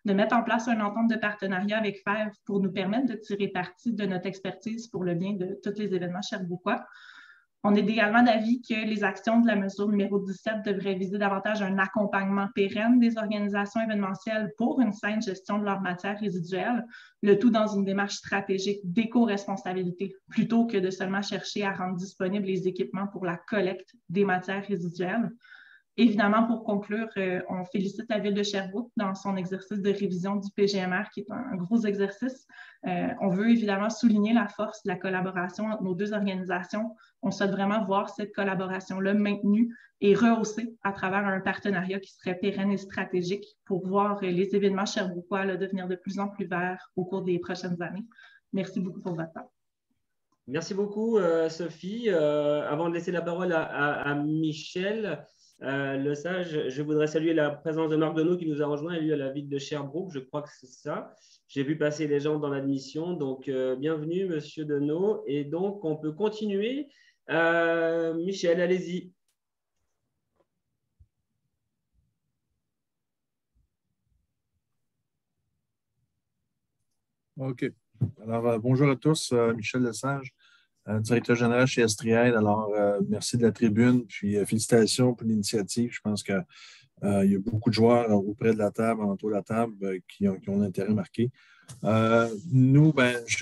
de mettre en place une entente de partenariat avec FEV pour nous permettre de tirer parti de notre expertise pour le bien de tous les événements sherbrookois. On est également d'avis que les actions de la mesure numéro 17 devraient viser davantage un accompagnement pérenne des organisations événementielles pour une saine gestion de leurs matières résiduelles, le tout dans une démarche stratégique d'éco-responsabilité, plutôt que de seulement chercher à rendre disponibles les équipements pour la collecte des matières résiduelles. Évidemment, pour conclure, on félicite la Ville de Sherbrooke dans son exercice de révision du PGMR, qui est un gros exercice. On veut évidemment souligner la force de la collaboration entre nos deux organisations. On souhaite vraiment voir cette collaboration-là maintenue et rehaussée à travers un partenariat qui serait pérenne et stratégique pour voir les événements sherbrookois devenir de plus en plus verts au cours des prochaines années. Merci beaucoup pour votre temps. Merci beaucoup, Sophie. Avant de laisser la parole à Michel, Le Sage, je voudrais saluer la présence de Marc Deneau qui nous a rejoint, lui à la ville de Sherbrooke, je crois que c'est ça. J'ai vu passer les gens dans l'admission, donc bienvenue Monsieur Deneau. Et donc on peut continuer. Michel, allez-y. OK. Alors, bonjour à tous, Michel Lesage, directeur général chez Estriaide. Alors, merci de la tribune, puis félicitations pour l'initiative. Je pense qu'il y a beaucoup de joueurs auprès de la table, autour de la table, qui ont un intérêt marqué. Nous,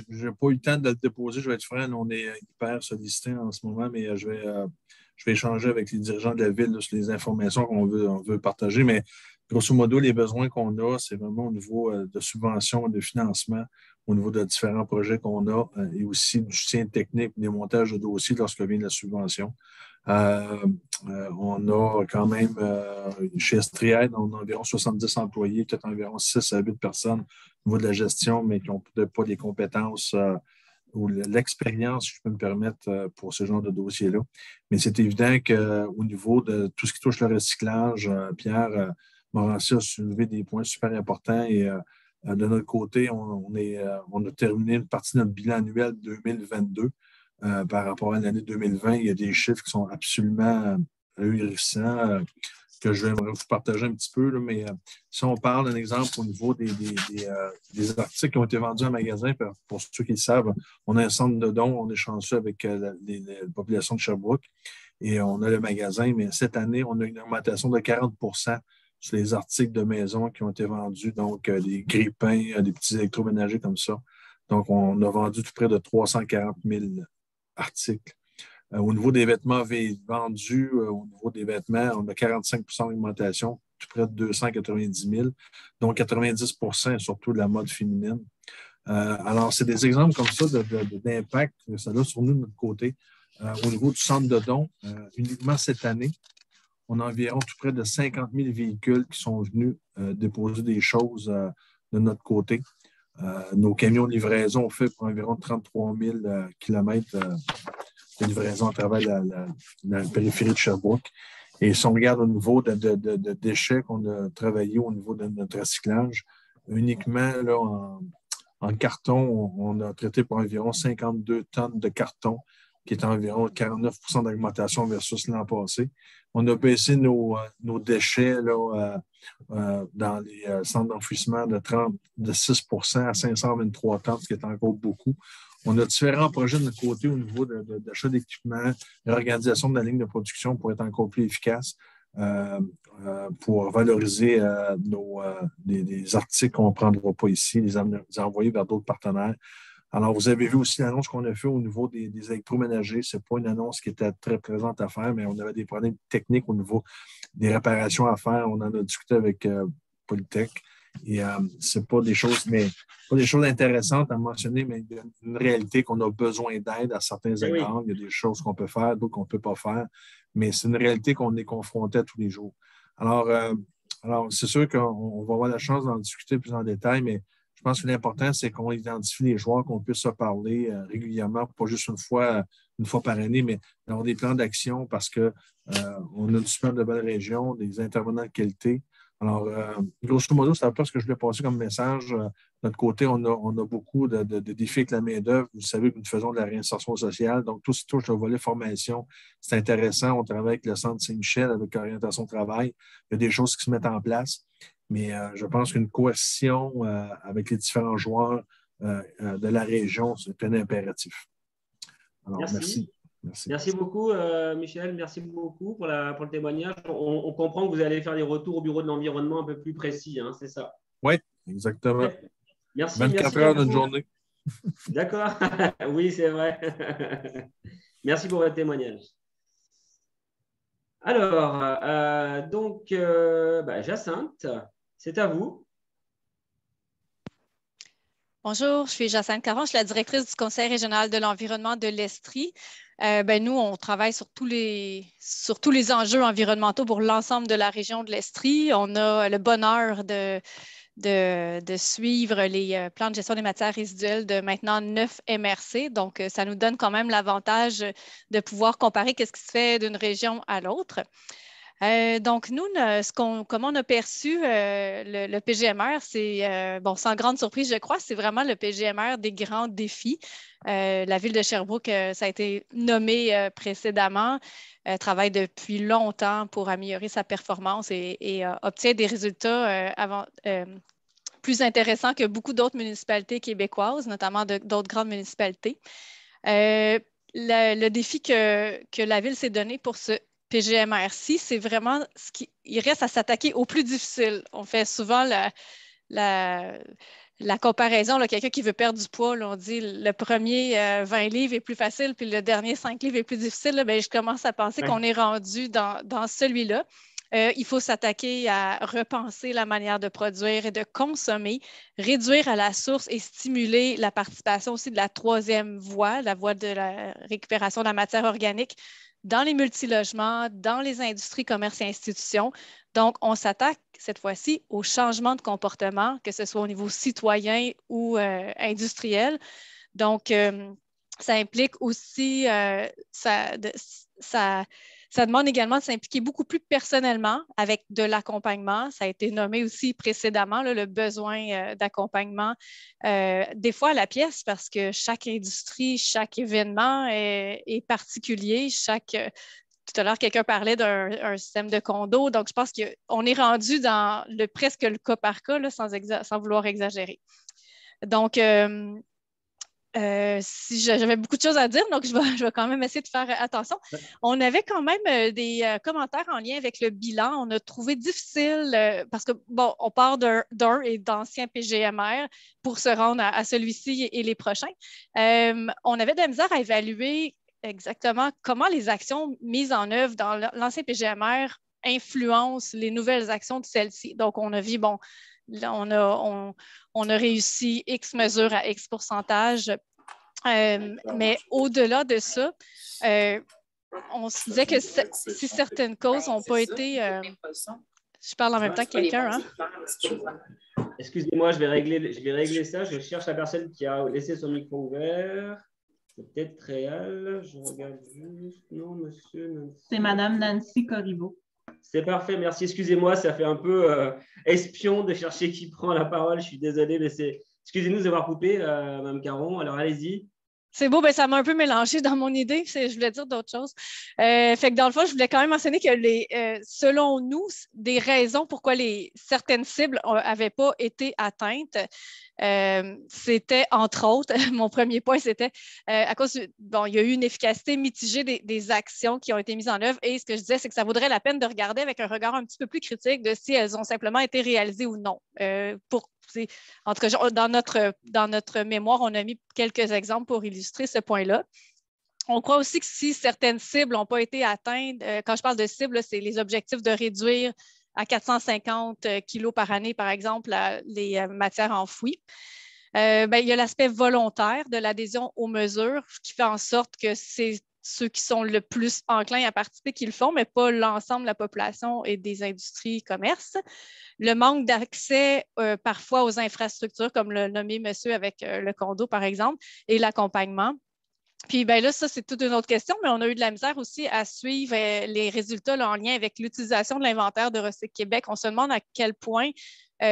je n'ai pas eu le temps de le déposer, je vais être franc, on est hyper sollicités en ce moment, mais je vais échanger avec les dirigeants de la ville sur les informations qu'on veut partager. Mais grosso modo, les besoins qu'on a, c'est vraiment au niveau de subventions, de financement, au niveau de différents projets qu'on a et aussi du soutien technique, des montages de dossiers lorsque vient la subvention. On a quand même, chez Estriaide, on a environ 70 employés, peut-être environ 6 à 8 personnes au niveau de la gestion, mais qui n'ont peut-être pas les compétences ou l'expérience, si je peux me permettre, pour ce genre de dossier-là. Mais c'est évident qu'au niveau de tout ce qui touche le recyclage, Pierre Morancy a soulevé des points super importants et de notre côté, on a terminé une partie de notre bilan annuel 2022 par rapport à l'année 2020. Il y a des chiffres qui sont absolument ahurissants que je vais vous partager un petit peu. Là, mais si on parle d'un exemple au niveau des articles qui ont été vendus en magasin, pour ceux qui le savent, on a un centre de dons, on est chanceux avec la population de Sherbrooke et on a le magasin, mais cette année, on a une augmentation de 40 sur les articles de maison qui ont été vendus, donc des grille-pains, des petits électroménagers comme ça. Donc, on a vendu tout près de 340 000 articles. Au niveau des vêtements vendus, au niveau des vêtements, on a 45 d'augmentation, tout près de 290 000, donc 90 surtout de la mode féminine. Alors, c'est des exemples comme ça d'impact que ça a sur nous de notre côté. Au niveau du centre de dons, uniquement cette année, on a environ tout près de 50 000 véhicules qui sont venus déposer des choses de notre côté. Nos camions de livraison ont fait pour environ 33 000 kilomètres de livraison à travers la périphérie de Sherbrooke. Et si on regarde au niveau de déchets qu'on a travaillé au niveau de notre recyclage, uniquement là, en carton, on a traité pour environ 52 tonnes de carton, qui est environ 49 d'augmentation versus l'an passé. On a baissé nos déchets là, dans les centres d'enfouissement de 6 à 523 tonnes, ce qui est encore beaucoup. On a différents projets de notre côté au niveau d'achat d'équipements, l'organisation de la ligne de production pour être encore plus efficace, pour valoriser des articles qu'on ne prendra pas ici, les envoyer vers d'autres partenaires. Alors, vous avez vu aussi l'annonce qu'on a fait au niveau des électroménagers. Ce n'est pas une annonce qui était très présente à faire, mais on avait des problèmes techniques au niveau des réparations à faire. On en a discuté avec Polytech Et c'est pas des choses, mais pas des choses intéressantes à mentionner, mais il y a une réalité qu'on a besoin d'aide à certains égards. Oui. Il y a des choses qu'on peut faire, d'autres qu'on ne peut pas faire, mais c'est une réalité qu'on est confronté à tous les jours. Alors c'est sûr qu'on va avoir la chance d'en discuter plus en détail, mais je pense que l'important, c'est qu'on identifie les joueurs, qu'on puisse se parler régulièrement, pas juste une fois par année, mais d'avoir des plans d'action parce qu'on a une super de belle région, des intervenants de qualité. Alors, grosso modo, c'est un peu ce que je voulais passer comme message. De notre côté, on a beaucoup de défis avec la main-d'œuvre. Vous savez que nous faisons de la réinsertion sociale. Donc, tout ce qui touche le volet formation, c'est intéressant. On travaille avec le Centre Saint-Michel, avec l'orientation travail. Il y a des choses qui se mettent en place. Mais je pense qu'une cohésion avec les différents joueurs de la région, c'est un impératif. Alors, merci. Merci beaucoup, Michel. Merci beaucoup pour le témoignage. On comprend que vous allez faire des retours au bureau de l'environnement un peu plus précis, hein, c'est ça? Oui, exactement. Merci. 24 heures d'une journée. D'accord. Oui, c'est vrai. Merci pour votre témoignage. Alors, Jacinthe, c'est à vous. Bonjour, je suis Jacinthe Caron, je suis la directrice du Conseil régional de l'environnement de l'Estrie. Nous, on travaille sur tous les enjeux environnementaux pour l'ensemble de la région de l'Estrie. On a le bonheur de suivre les plans de gestion des matières résiduelles de maintenant 9 MRC. Donc, ça nous donne quand même l'avantage de pouvoir comparer ce qui se fait d'une région à l'autre. Donc, nous, comment on a perçu le PGMR, c'est, sans grande surprise, je crois, c'est vraiment le PGMR des grands défis. La ville de Sherbrooke, ça a été nommé précédemment, travaille depuis longtemps pour améliorer sa performance et obtient des résultats plus intéressants que beaucoup d'autres municipalités québécoises, notamment d'autres grandes municipalités. Le défi que la ville s'est donné pour ce PGMRC, c'est vraiment il reste à s'attaquer au plus difficile. On fait souvent la comparaison, quelqu'un qui veut perdre du poids, on dit le premier 20 livres est plus facile, puis le dernier 5 livres est plus difficile. Je commence à penser qu'on est rendu dans celui-là. Il faut s'attaquer à repenser la manière de produire et de consommer, réduire à la source et stimuler la participation aussi de la troisième voie, la voie de la récupération de la matière organique dans les multilogements, dans les industries, commerces et institutions. Donc, on s'attaque cette fois-ci au changement de comportement, que ce soit au niveau citoyen ou industriel. Donc, ça implique aussi, ça demande également de s'impliquer beaucoup plus personnellement avec de l'accompagnement. Ça a été nommé aussi précédemment, le besoin d'accompagnement, des fois à la pièce, parce que chaque industrie, chaque événement est particulier. Tout à l'heure, quelqu'un parlait d'un système de condo. Donc, je pense qu'on est rendu dans presque le cas par cas, là, sans vouloir exagérer. Donc, si j'avais beaucoup de choses à dire, donc je vais quand même essayer de faire attention. On avait quand même des commentaires en lien avec le bilan. On a trouvé difficile parce que, on part d'un et d'anciens PGMR pour se rendre à celui-ci et les prochains. On avait de la misère à évaluer exactement comment les actions mises en œuvre dans l'ancien PGMR influencent les nouvelles actions de celle-ci. Donc, on a vu, là, on a réussi X mesures à X pourcentage, mais au-delà de ça, on se disait que si certaines causes n'ont pas été... je parle en même temps que quelqu'un. Hein? Excusez-moi, je vais régler ça. Je cherche la personne qui a laissé son micro ouvert. C'est peut-être réel. Je regarde juste. Non, monsieur. C'est Madame Nancy Corriveau. C'est parfait, merci. Excusez-moi, ça fait un peu espion de chercher qui prend la parole. Je suis désolé, mais excusez-nous d'avoir coupé, Mme Caron. Alors, allez-y. C'est beau, ça m'a un peu mélangé dans mon idée. Je voulais dire d'autres choses. Fait que dans le fond, je voulais quand même mentionner que selon nous, des raisons pourquoi certaines cibles n'avaient pas été atteintes, c'était, entre autres, mon premier point, c'était à cause il y a eu une efficacité mitigée des actions qui ont été mises en œuvre. Et ce que je disais, c'est que ça vaudrait la peine de regarder avec un regard un petit peu plus critique de si elles ont simplement été réalisées ou non. En tout cas, dans notre mémoire, on a mis quelques exemples pour illustrer ce point-là. On croit aussi que si certaines cibles n'ont pas été atteintes, quand je parle de cibles, c'est les objectifs de réduire à 450 kilos par année, par exemple, les matières enfouies. Il y a l'aspect volontaire de l'adhésion aux mesures qui fait en sorte que c'est ceux qui sont le plus enclins à participer qui le font, mais pas l'ensemble de la population et des industries et commerces. Le manque d'accès parfois aux infrastructures, comme le nommé monsieur avec le condo, par exemple, et l'accompagnement. Puis là, ça, c'est toute une autre question, mais on a eu de la misère aussi à suivre les résultats là, en lien avec l'utilisation de l'inventaire de Recyc Québec. On se demande à quel point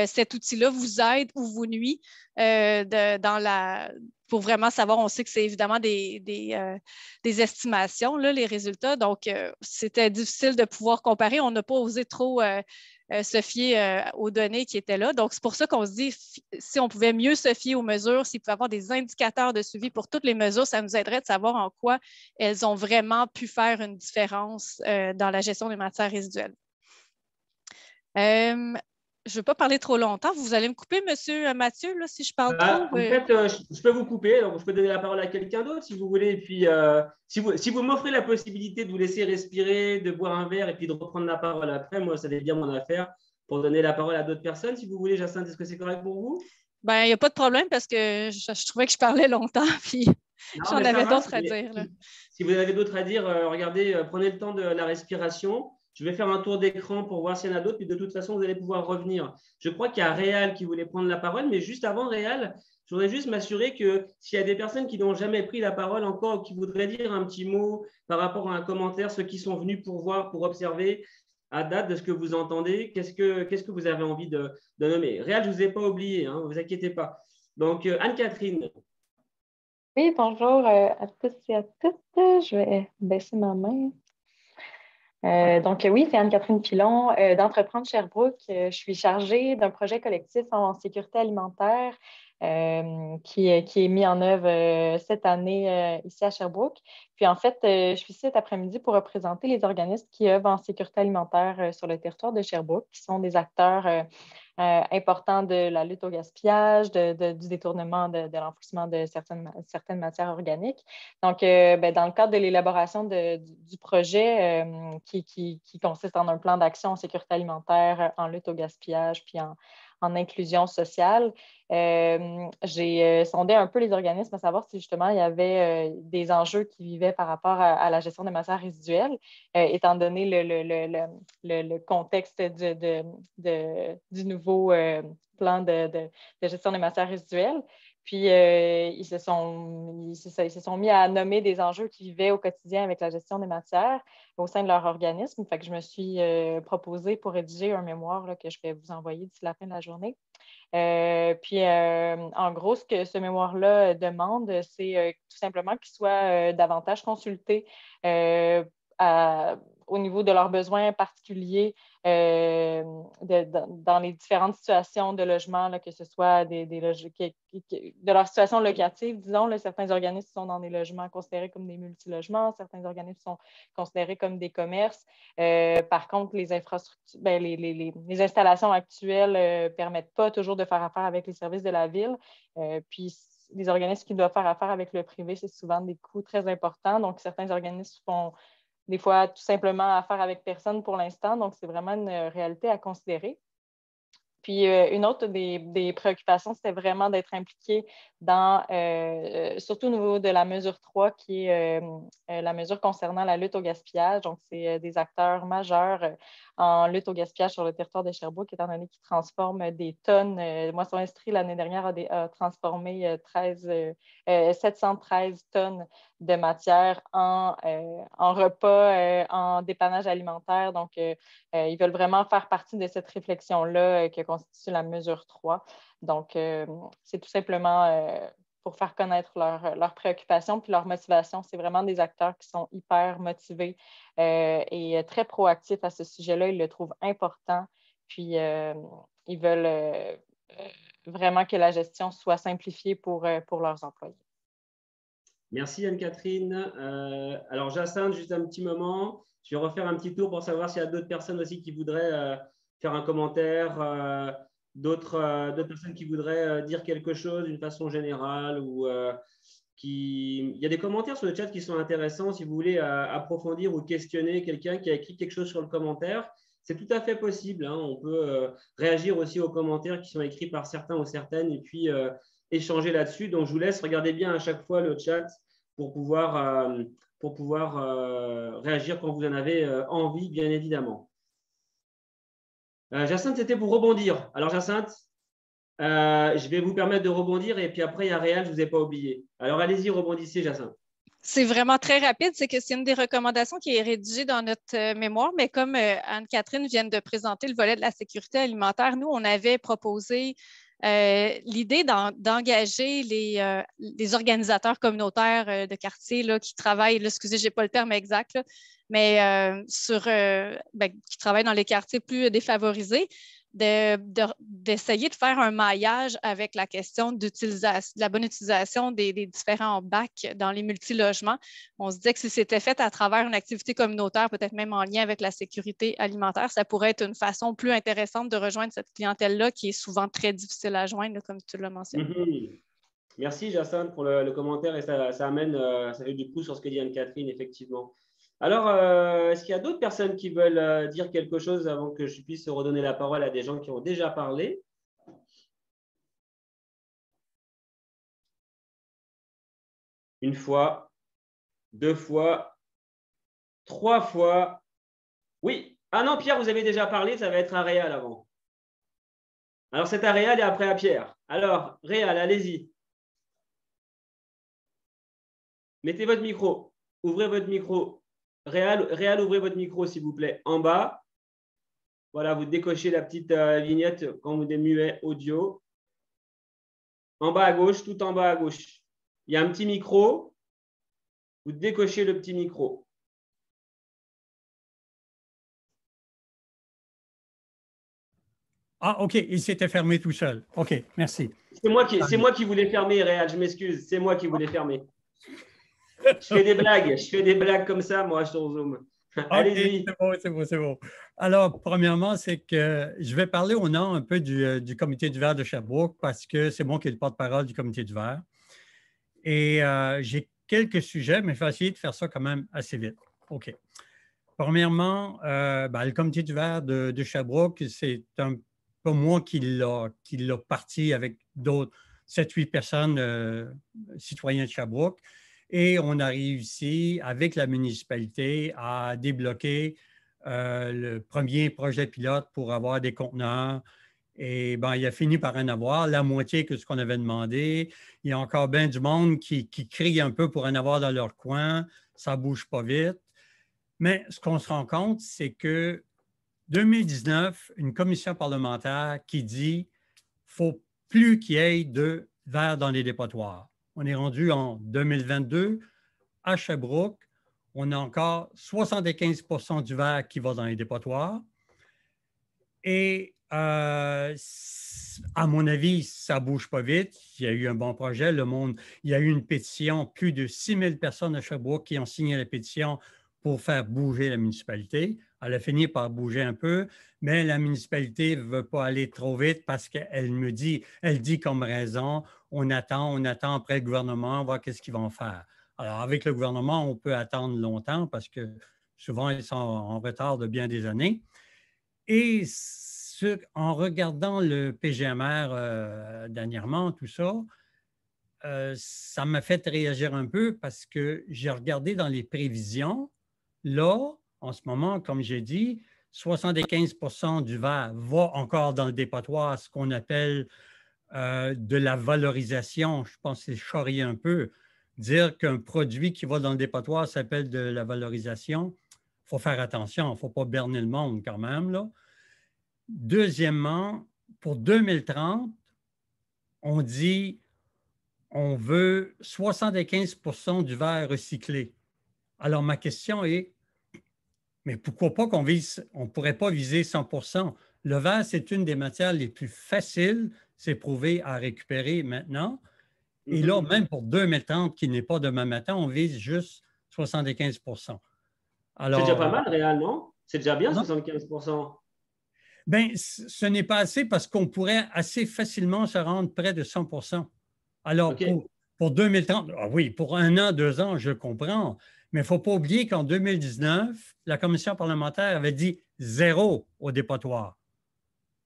cet outil-là vous aide ou vous nuit pour vraiment savoir. On sait que c'est évidemment des estimations, là, les résultats. Donc, c'était difficile de pouvoir comparer. On n'a pas osé trop se fier aux données qui étaient là. Donc, c'est pour ça qu'on se dit, si on pouvait mieux se fier aux mesures, s'il pouvait y avoir des indicateurs de suivi pour toutes les mesures, ça nous aiderait de savoir en quoi elles ont vraiment pu faire une différence dans la gestion des matières résiduelles. Je ne veux pas parler trop longtemps. Vous allez me couper, M. Mathieu, là, si je parle trop. En fait, je peux vous couper. Donc, je peux donner la parole à quelqu'un d'autre si vous voulez. Et puis, si vous m'offrez la possibilité de vous laisser respirer, de boire un verre et puis de reprendre la parole après, moi, ça fait bien mon affaire pour donner la parole à d'autres personnes. Si vous voulez, Jacinthe, est-ce que c'est correct pour vous? Il n'y a pas de problème parce que je trouvais que je parlais longtemps puis j'en avais d'autres à dire. Là. Si vous avez d'autres à dire, regardez, prenez le temps de la respiration. Je vais faire un tour d'écran pour voir s'il y en a d'autres, puis de toute façon, vous allez pouvoir revenir. Je crois qu'il y a Réal qui voulait prendre la parole, mais juste avant Réal, je voudrais juste m'assurer que s'il y a des personnes qui n'ont jamais pris la parole encore ou qui voudraient dire un petit mot par rapport à un commentaire, ceux qui sont venus pour voir, pour observer à date de ce que vous entendez, qu'est-ce que vous avez envie de nommer? Réal, je ne vous ai pas oublié, hein, ne vous inquiétez pas. Donc, Anne-Catherine. Oui, bonjour à tous et à toutes. Je vais baisser ma main. Donc, oui, c'est Anne-Catherine Pilon d'Entreprendre Sherbrooke. Je suis chargée d'un projet collectif en sécurité alimentaire qui est mis en œuvre cette année ici à Sherbrooke. Puis, en fait, je suis ici cet après-midi pour représenter les organismes qui œuvrent en sécurité alimentaire sur le territoire de Sherbrooke, qui sont des acteurs importants de la lutte au gaspillage, du détournement, de l'enfouissement de certaines matières organiques. Donc, dans le cadre de l'élaboration du projet qui consiste en un plan d'action en sécurité alimentaire, en lutte au gaspillage, puis en inclusion sociale, j'ai sondé un peu les organismes à savoir si justement il y avait des enjeux qui vivaient par rapport à la gestion des matières résiduelles, étant donné le contexte du nouveau plan de gestion des matières résiduelles. Puis, ils se sont mis à nommer des enjeux qui vivaient au quotidien avec la gestion des matières au sein de leur organisme. Fait que je me suis proposée pour rédiger un mémoire là, que je vais vous envoyer d'ici la fin de la journée. Puis, en gros, ce que ce mémoire-là demande, c'est tout simplement qu'ils soient davantage consultés au niveau de leurs besoins particuliers dans les différentes situations de logement, là, que ce soit de leur situation locative, disons. Là, certains organismes sont dans des logements considérés comme des multilogements, certains organismes sont considérés comme des commerces. Par contre, les infrastructures, les installations actuelles ne permettent pas toujours de faire affaire avec les services de la ville. Puis, les organismes qui doivent faire affaire avec le privé, c'est souvent des coûts très importants. Donc, certains organismes font des fois tout simplement affaire avec personne pour l'instant. Donc, c'est vraiment une réalité à considérer. Puis, une autre des préoccupations, c'était vraiment d'être impliqué dans, surtout au niveau de la mesure 3, qui est la mesure concernant la lutte au gaspillage. Donc, c'est des acteurs majeurs en lutte au gaspillage sur le territoire de Sherbrooke, étant donné qu'ils transforment des tonnes. Moisson Estrie, l'année dernière, a transformé 713 tonnes de matière en repas, en dépannage alimentaire. Donc, ils veulent vraiment faire partie de cette réflexion-là que constitue la mesure 3. Donc, c'est tout simplement pour faire connaître leurs préoccupations puis leur motivation. C'est vraiment des acteurs qui sont hyper motivés et très proactifs à ce sujet-là. Ils le trouvent important. Puis, ils veulent vraiment que la gestion soit simplifiée pour leurs employés. Merci Anne-Catherine. Alors, Jacinthe, juste un petit moment. Je vais refaire un petit tour pour savoir s'il y a d'autres personnes aussi qui voudraient faire un commentaire, d'autres personnes qui voudraient dire quelque chose d'une façon générale ou Il y a des commentaires sur le chat qui sont intéressants si vous voulez approfondir ou questionner quelqu'un qui a écrit quelque chose sur le commentaire. c'est tout à fait possible. Hein. On peut réagir aussi aux commentaires qui sont écrits par certains ou certaines et puis échanger là-dessus. Donc, je vous laisse regarder bien à chaque fois le chat pour pouvoir réagir quand vous en avez envie, bien évidemment. Jacinthe, c'était pour rebondir. Alors, Jacinthe, je vais vous permettre de rebondir et puis après, il y a Réal, je ne vous ai pas oublié. Alors, allez-y, rebondissez, Jacinthe. C'est vraiment très rapide. C'est que c'est une des recommandations qui est rédigée dans notre mémoire, mais comme Anne-Catherine vient de présenter le volet de la sécurité alimentaire, nous, on avait proposé l'idée d'engager les organisateurs communautaires de quartier là, qui travaillent, là, excusez, je n'ai pas le terme exact, là, mais qui travaillent dans les quartiers plus défavorisés, d'essayer de faire un maillage avec la question de la bonne utilisation des différents bacs dans les multilogements. On se disait que si c'était fait à travers une activité communautaire, peut-être même en lien avec la sécurité alimentaire, ça pourrait être une façon plus intéressante de rejoindre cette clientèle-là qui est souvent très difficile à joindre, comme tu l'as mentionné. Merci, Jacinthe, pour le commentaire et ça fait du coup sur ce que dit Anne-Catherine, effectivement. Alors, est-ce qu'il y a d'autres personnes qui veulent dire quelque chose avant que je puisse redonner la parole à des gens qui ont déjà parlé? Une fois, 2 fois, 3 fois. Oui. Ah non, Pierre, vous avez déjà parlé, ça va être à Réal avant. Alors, c'est à Réal et après à Pierre. Alors, Réal, allez-y. Mettez votre micro. Ouvrez votre micro. Réal, ouvrez votre micro, s'il vous plaît. En bas, voilà, vous décochez la petite vignette quand vous êtes muet audio. En bas à gauche, tout en bas à gauche. Il y a un petit micro. Vous décochez le petit micro. Ah, OK, il s'était fermé tout seul. OK, merci. C'est moi qui voulais fermer, Réal, je m'excuse. C'est moi qui voulais fermer. Je fais des blagues comme ça, moi, sur Zoom. Allez-y. C'est bon. Alors, premièrement, c'est que je vais parler au nom un peu du Comité du verre de Sherbrooke parce que c'est moi qui est le porte-parole du Comité du verre. Et j'ai quelques sujets, mais je vais essayer de faire ça quand même assez vite. OK. Premièrement, le Comité du verre de Sherbrooke, c'est un peu moi qui l'a parti avec d'autres 7-8 personnes, citoyens de Sherbrooke. Et on a réussi, avec la municipalité, à débloquer le premier projet pilote pour avoir des conteneurs. Et il a fini par en avoir la moitié que ce qu'on avait demandé. Il y a encore bien du monde qui crie un peu pour en avoir dans leur coin. Ça ne bouge pas vite. Mais ce qu'on se rend compte, c'est que 2019, une commission parlementaire qui dit qu'il ne faut plus qu'il y ait de verre dans les dépotoirs. On est rendu en 2022. À Sherbrooke, on a encore 75 % du verre qui va dans les dépotoirs. Et à mon avis, ça ne bouge pas vite. Il y a eu un bon projet. Il y a eu une pétition, plus de 6 000 personnes à Sherbrooke qui ont signé la pétition pour faire bouger la municipalité. Elle a fini par bouger un peu, mais la municipalité ne veut pas aller trop vite parce qu'elle dit comme raison, on attend après le gouvernement, voir qu'est-ce qu'ils vont faire. Alors, avec le gouvernement, on peut attendre longtemps parce que souvent, ils sont en retard de bien des années. Et en regardant le PGMR dernièrement, tout ça, ça m'a fait réagir un peu parce que j'ai regardé dans les prévisions. Là, en ce moment, comme j'ai dit, 75 % du verre va encore dans le dépotoir, ce qu'on appelle de la valorisation. Je pense que c'est charrier un peu. Dire qu'un produit qui va dans le dépotoir s'appelle de la valorisation, il faut faire attention, il ne faut pas berner le monde quand même, là. Deuxièmement, pour 2030, on dit on veut 75 % du verre recyclé. Alors, ma question est, mais pourquoi pas on ne pourrait pas viser 100 %? Le verre, c'est une des matières les plus faciles, c'est prouvé, à récupérer maintenant. Et là, même pour 2030, qui n'est pas demain matin, on vise juste 75 %. Alors, c'est déjà pas mal, Réal, non? C'est déjà bien, 75 %. Bien, ce n'est pas assez parce qu'on pourrait assez facilement se rendre près de 100 %. Alors, pour 2030, oui, pour 1 an, 2 ans, je comprends, Mais il ne faut pas oublier qu'en 2019, la commission parlementaire avait dit 0 au dépotoir.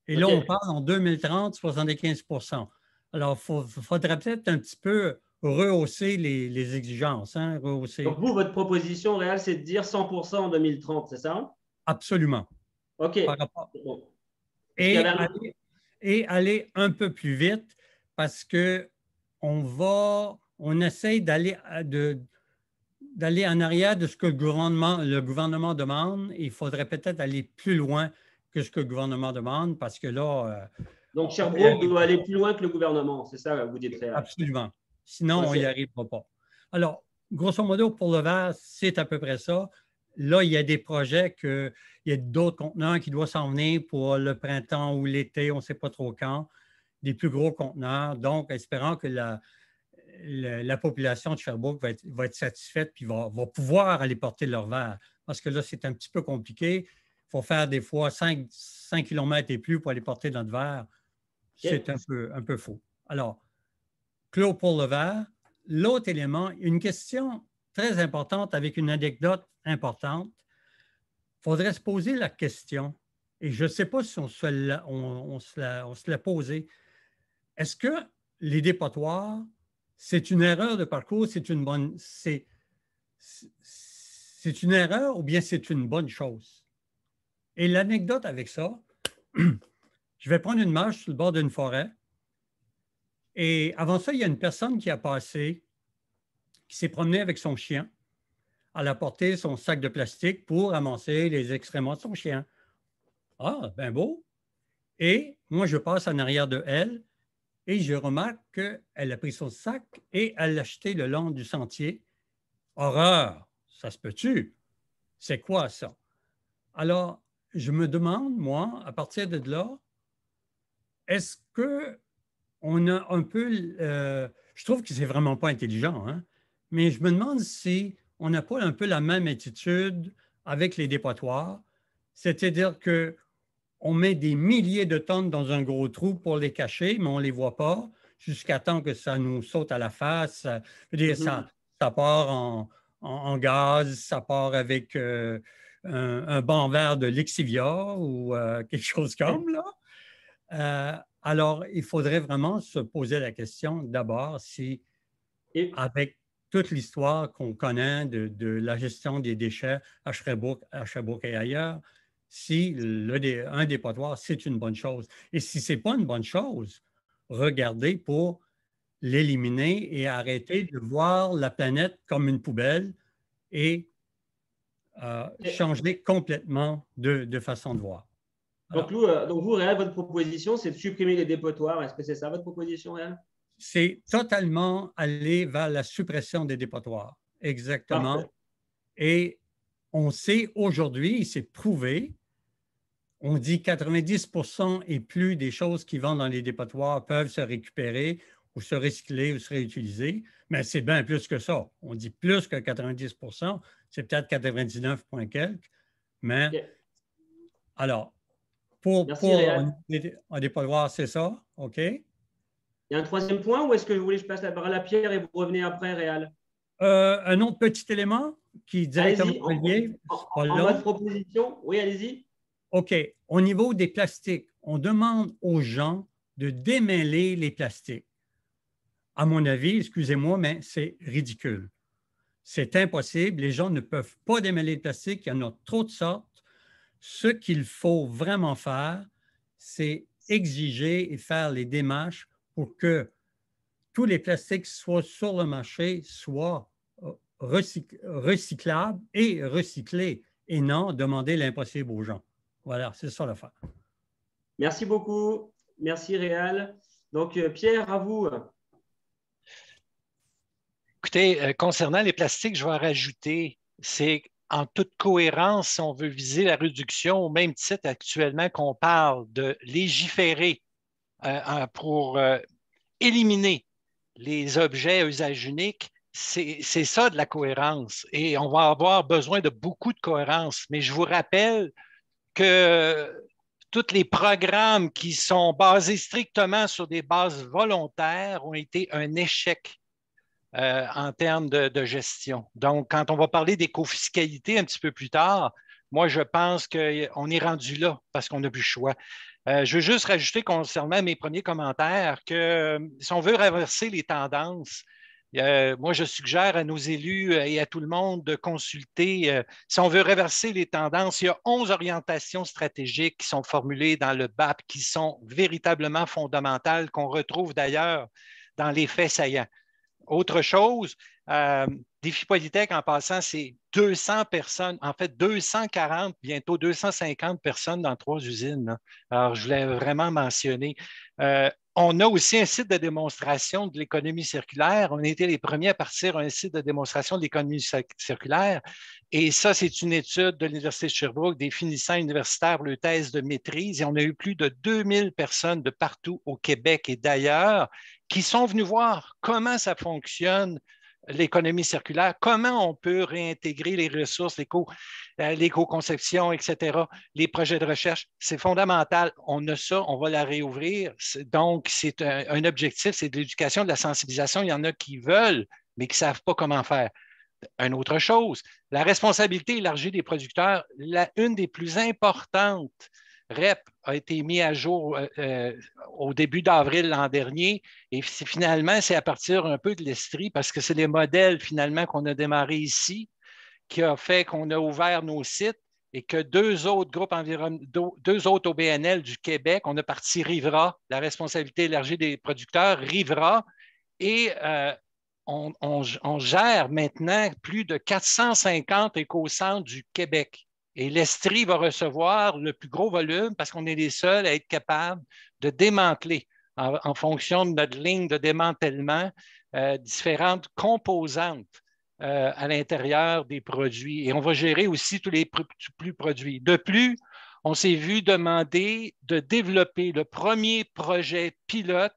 Et là, on parle en 2030, 75 %. Alors, il faudrait peut-être un petit peu rehausser les exigences. Hein, rehausser. Donc, vous, votre proposition réelle, c'est de dire 100 % en 2030, c'est ça? Absolument. OK. Par rapport... Bon. Et aller un peu plus vite parce qu'on essaye d'aller en arrière de ce que le gouvernement demande. Il faudrait peut-être aller plus loin que ce que le gouvernement demande parce que là... Donc, Sherbrooke doit aller plus loin que le gouvernement, c'est ça, vous dites? Absolument. Sinon, on n'y arrivera pas. Alors, grosso modo, pour le verre, c'est à peu près ça. Là, il y a des projets il y a d'autres conteneurs qui doivent s'en venir pour le printemps ou l'été, on ne sait pas trop quand, des plus gros conteneurs. Donc, espérant que la population de Sherbrooke va être satisfaite puis va pouvoir aller porter leur verre. Parce que là, c'est un petit peu compliqué. Il faut faire des fois 5 km et plus pour aller porter notre verre. C'est un peu faux. Alors, clos pour le verre. L'autre élément, une question très importante avec une anecdote importante. Il faudrait se poser la question, et je ne sais pas si on se l'a posé. Est-ce que les dépotoirs, c'est une erreur de parcours, c'est une erreur ou bien c'est une bonne chose? Et l'anecdote avec ça, je vais prendre une marche sur le bord d'une forêt. Et avant ça, il y a une personne qui a passé, qui s'est promenée avec son chien. Elle a porté son sac de plastique pour ramasser les excréments de son chien. Ah, ben beau. Et moi, je passe en arrière de elle et je remarque qu'elle a pris son sac et elle l'a jeté le long du sentier. Horreur! Ça se peut-tu? C'est quoi ça? Alors, je me demande, moi, à partir de là, est-ce qu'on a un peu... je trouve que c'est vraiment pas intelligent, hein? Mais je me demande si on n'a pas un peu la même attitude avec les dépotoirs, c'est-à-dire qu'on met des milliers de tonnes dans un gros trou pour les cacher, mais on ne les voit pas jusqu'à temps que ça nous saute à la face. Ça part en gaz, ça part avec un banc vert de Lexivia ou quelque chose comme là. Alors, il faudrait vraiment se poser la question d'abord si, avec toute l'histoire qu'on connaît de la gestion des déchets à Sherbrooke et ailleurs, si un dépotoir, c'est une bonne chose. Et si ce n'est pas une bonne chose, regardez pour l'éliminer et arrêter de voir la planète comme une poubelle et changer complètement de façon de voir. Donc, vous, Réal, votre proposition, c'est de supprimer les dépotoirs. Est-ce que c'est ça votre proposition, Réal? C'est totalement aller vers la suppression des dépotoirs. Exactement. Parfait. Et on sait aujourd'hui, c'est prouvé, on dit 90 % et plus des choses qui vont dans les dépotoirs peuvent se récupérer ou se recycler ou se réutiliser, mais c'est bien plus que ça. On dit plus que 90 %, c'est peut-être 99 points quelques, mais alors, pour un dépotoir, c'est ça, OK? Il y a un troisième point ou est-ce que vous voulez que je passe la parole à Pierre et vous revenez après, Réal? Un autre petit élément qui est directement relié. En votre proposition, oui, allez-y. OK. Au niveau des plastiques, on demande aux gens de démêler les plastiques. À mon avis, excusez-moi, mais c'est ridicule. C'est impossible. Les gens ne peuvent pas démêler le plastique. Il y en a trop de sortes. Ce qu'il faut vraiment faire, c'est exiger et faire les démarches pour que tous les plastiques soient sur le marché soient recyclables et recyclés et non demander l'impossible aux gens. Voilà, c'est ça l'affaire. Merci beaucoup. Merci, Réal. Donc, Pierre, à vous. Écoutez, concernant les plastiques, je vais en rajouter, c'est en toute cohérence, si on veut viser la réduction, au même titre actuellement qu'on parle de légiférer pour éliminer les objets à usage unique, c'est ça de la cohérence. Et on va avoir besoin de beaucoup de cohérence. Mais je vous rappelle que tous les programmes qui sont basés strictement sur des bases volontaires ont été un échec. en termes de gestion. Donc, quand on va parler d'éco-fiscalité un petit peu plus tard, moi, je pense qu'on est rendu là parce qu'on n'a plus le choix. Je veux juste rajouter concernant mes premiers commentaires que si on veut renverser les tendances, moi, je suggère à nos élus et à tout le monde de consulter. Si on veut reverser les tendances, il y a 11 orientations stratégiques qui sont formulées dans le BAP qui sont véritablement fondamentales, qu'on retrouve d'ailleurs dans les faits saillants. Autre chose, Défi Polytech, en passant, c'est 200 personnes, en fait 240, bientôt 250 personnes dans 3 usines. Là. Alors, je voulais vraiment mentionner. On a aussi un site de démonstration de l'économie circulaire. On a été les premiers à partir un site de démonstration de l'économie circulaire. Et ça, c'est une étude de l'Université de Sherbrooke, des finissants universitaires pour le thèse de maîtrise. Et on a eu plus de 2000 personnes de partout au Québec et d'ailleurs qui sont venus voir comment ça fonctionne, l'économie circulaire, comment on peut réintégrer les ressources, l'éco-conception, etc., les projets de recherche. C'est fondamental. On a ça, on va la réouvrir. Donc, c'est un objectif, c'est de l'éducation, de la sensibilisation. Il y en a qui veulent, mais qui ne savent pas comment faire. Une autre chose, la responsabilité élargie des producteurs, une des plus importantes, REP a été mis à jour au début d'avril l'an dernier et finalement, c'est à partir un peu de l'Estrie parce que c'est les modèles finalement qu'on a démarré ici qui a fait qu'on a ouvert nos sites et que 2 autres groupes environnementaux, 2 autres OBNL du Québec, on a parti RIVRA, la responsabilité élargie des producteurs, RIVRA, et on gère maintenant plus de 450 éco-centres du Québec. Et l'Estrie va recevoir le plus gros volume parce qu'on est les seuls à être capables de démanteler en fonction de notre ligne de démantèlement différentes composantes à l'intérieur des produits. Et on va gérer aussi tous les plus produits. De plus, on s'est vu demander de développer le premier projet pilote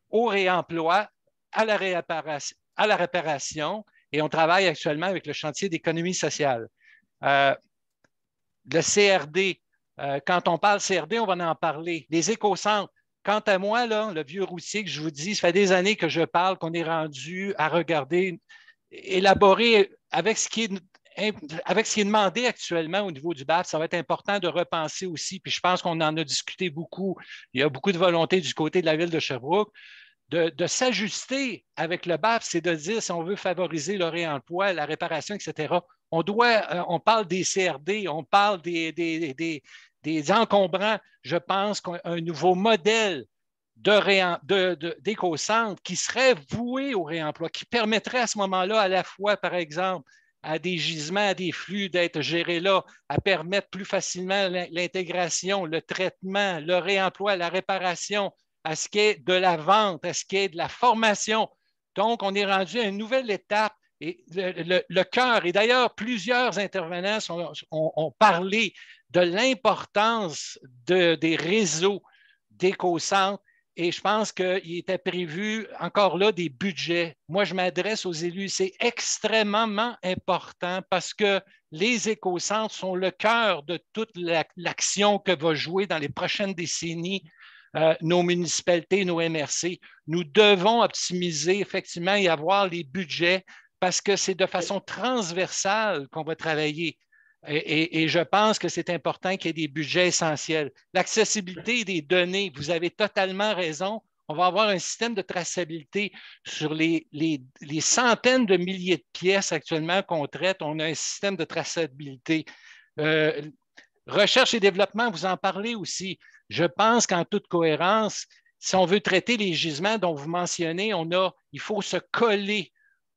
au réemploi, à la réparation, et on travaille actuellement avec le chantier d'économie sociale. Le CRD, quand on parle CRD, on va en parler. Les éco-centres, quant à moi, là, le vieux routier que je vous dis, ça fait des années que je parle qu'on est rendu à regarder, élaborer avec ce qui est demandé actuellement au niveau du BAP, ça va être important de repenser aussi, puis je pense qu'on en a discuté beaucoup. Il y a beaucoup de volonté du côté de la ville de Sherbrooke de s'ajuster avec le BAP, c'est de dire si on veut favoriser le réemploi, la réparation, etc. On parle des CRD, on parle des encombrants. Je pense qu'un nouveau modèle d'éco-centre qui serait voué au réemploi, qui permettrait à ce moment-là, à la fois, par exemple, à des gisements, à des flux d'être gérés là, à permettre plus facilement l'intégration, le traitement, le réemploi, la réparation, à ce qui est de la vente, à ce qui est de la formation. Donc, on est rendu à une nouvelle étape. Et le cœur, et d'ailleurs, plusieurs intervenants ont parlé de l'importance des réseaux d'éco-centres. Et je pense qu'il était prévu encore là des budgets. Moi, je m'adresse aux élus. C'est extrêmement important parce que les éco-centres sont le cœur de toute l'action que va jouer dans les prochaines décennies nos municipalités, nos MRC. Nous devons optimiser effectivement et avoir les budgets parce que c'est de façon transversale qu'on va travailler. Et je pense que c'est important qu'il y ait des budgets essentiels. L'accessibilité des données, vous avez totalement raison. On va avoir un système de traçabilité sur les centaines de milliers de pièces actuellement qu'on traite. On a un système de traçabilité. Recherche et développement, vous en parlez aussi. Je pense qu'en toute cohérence, si on veut traiter les gisements dont vous mentionnez, il faut se coller.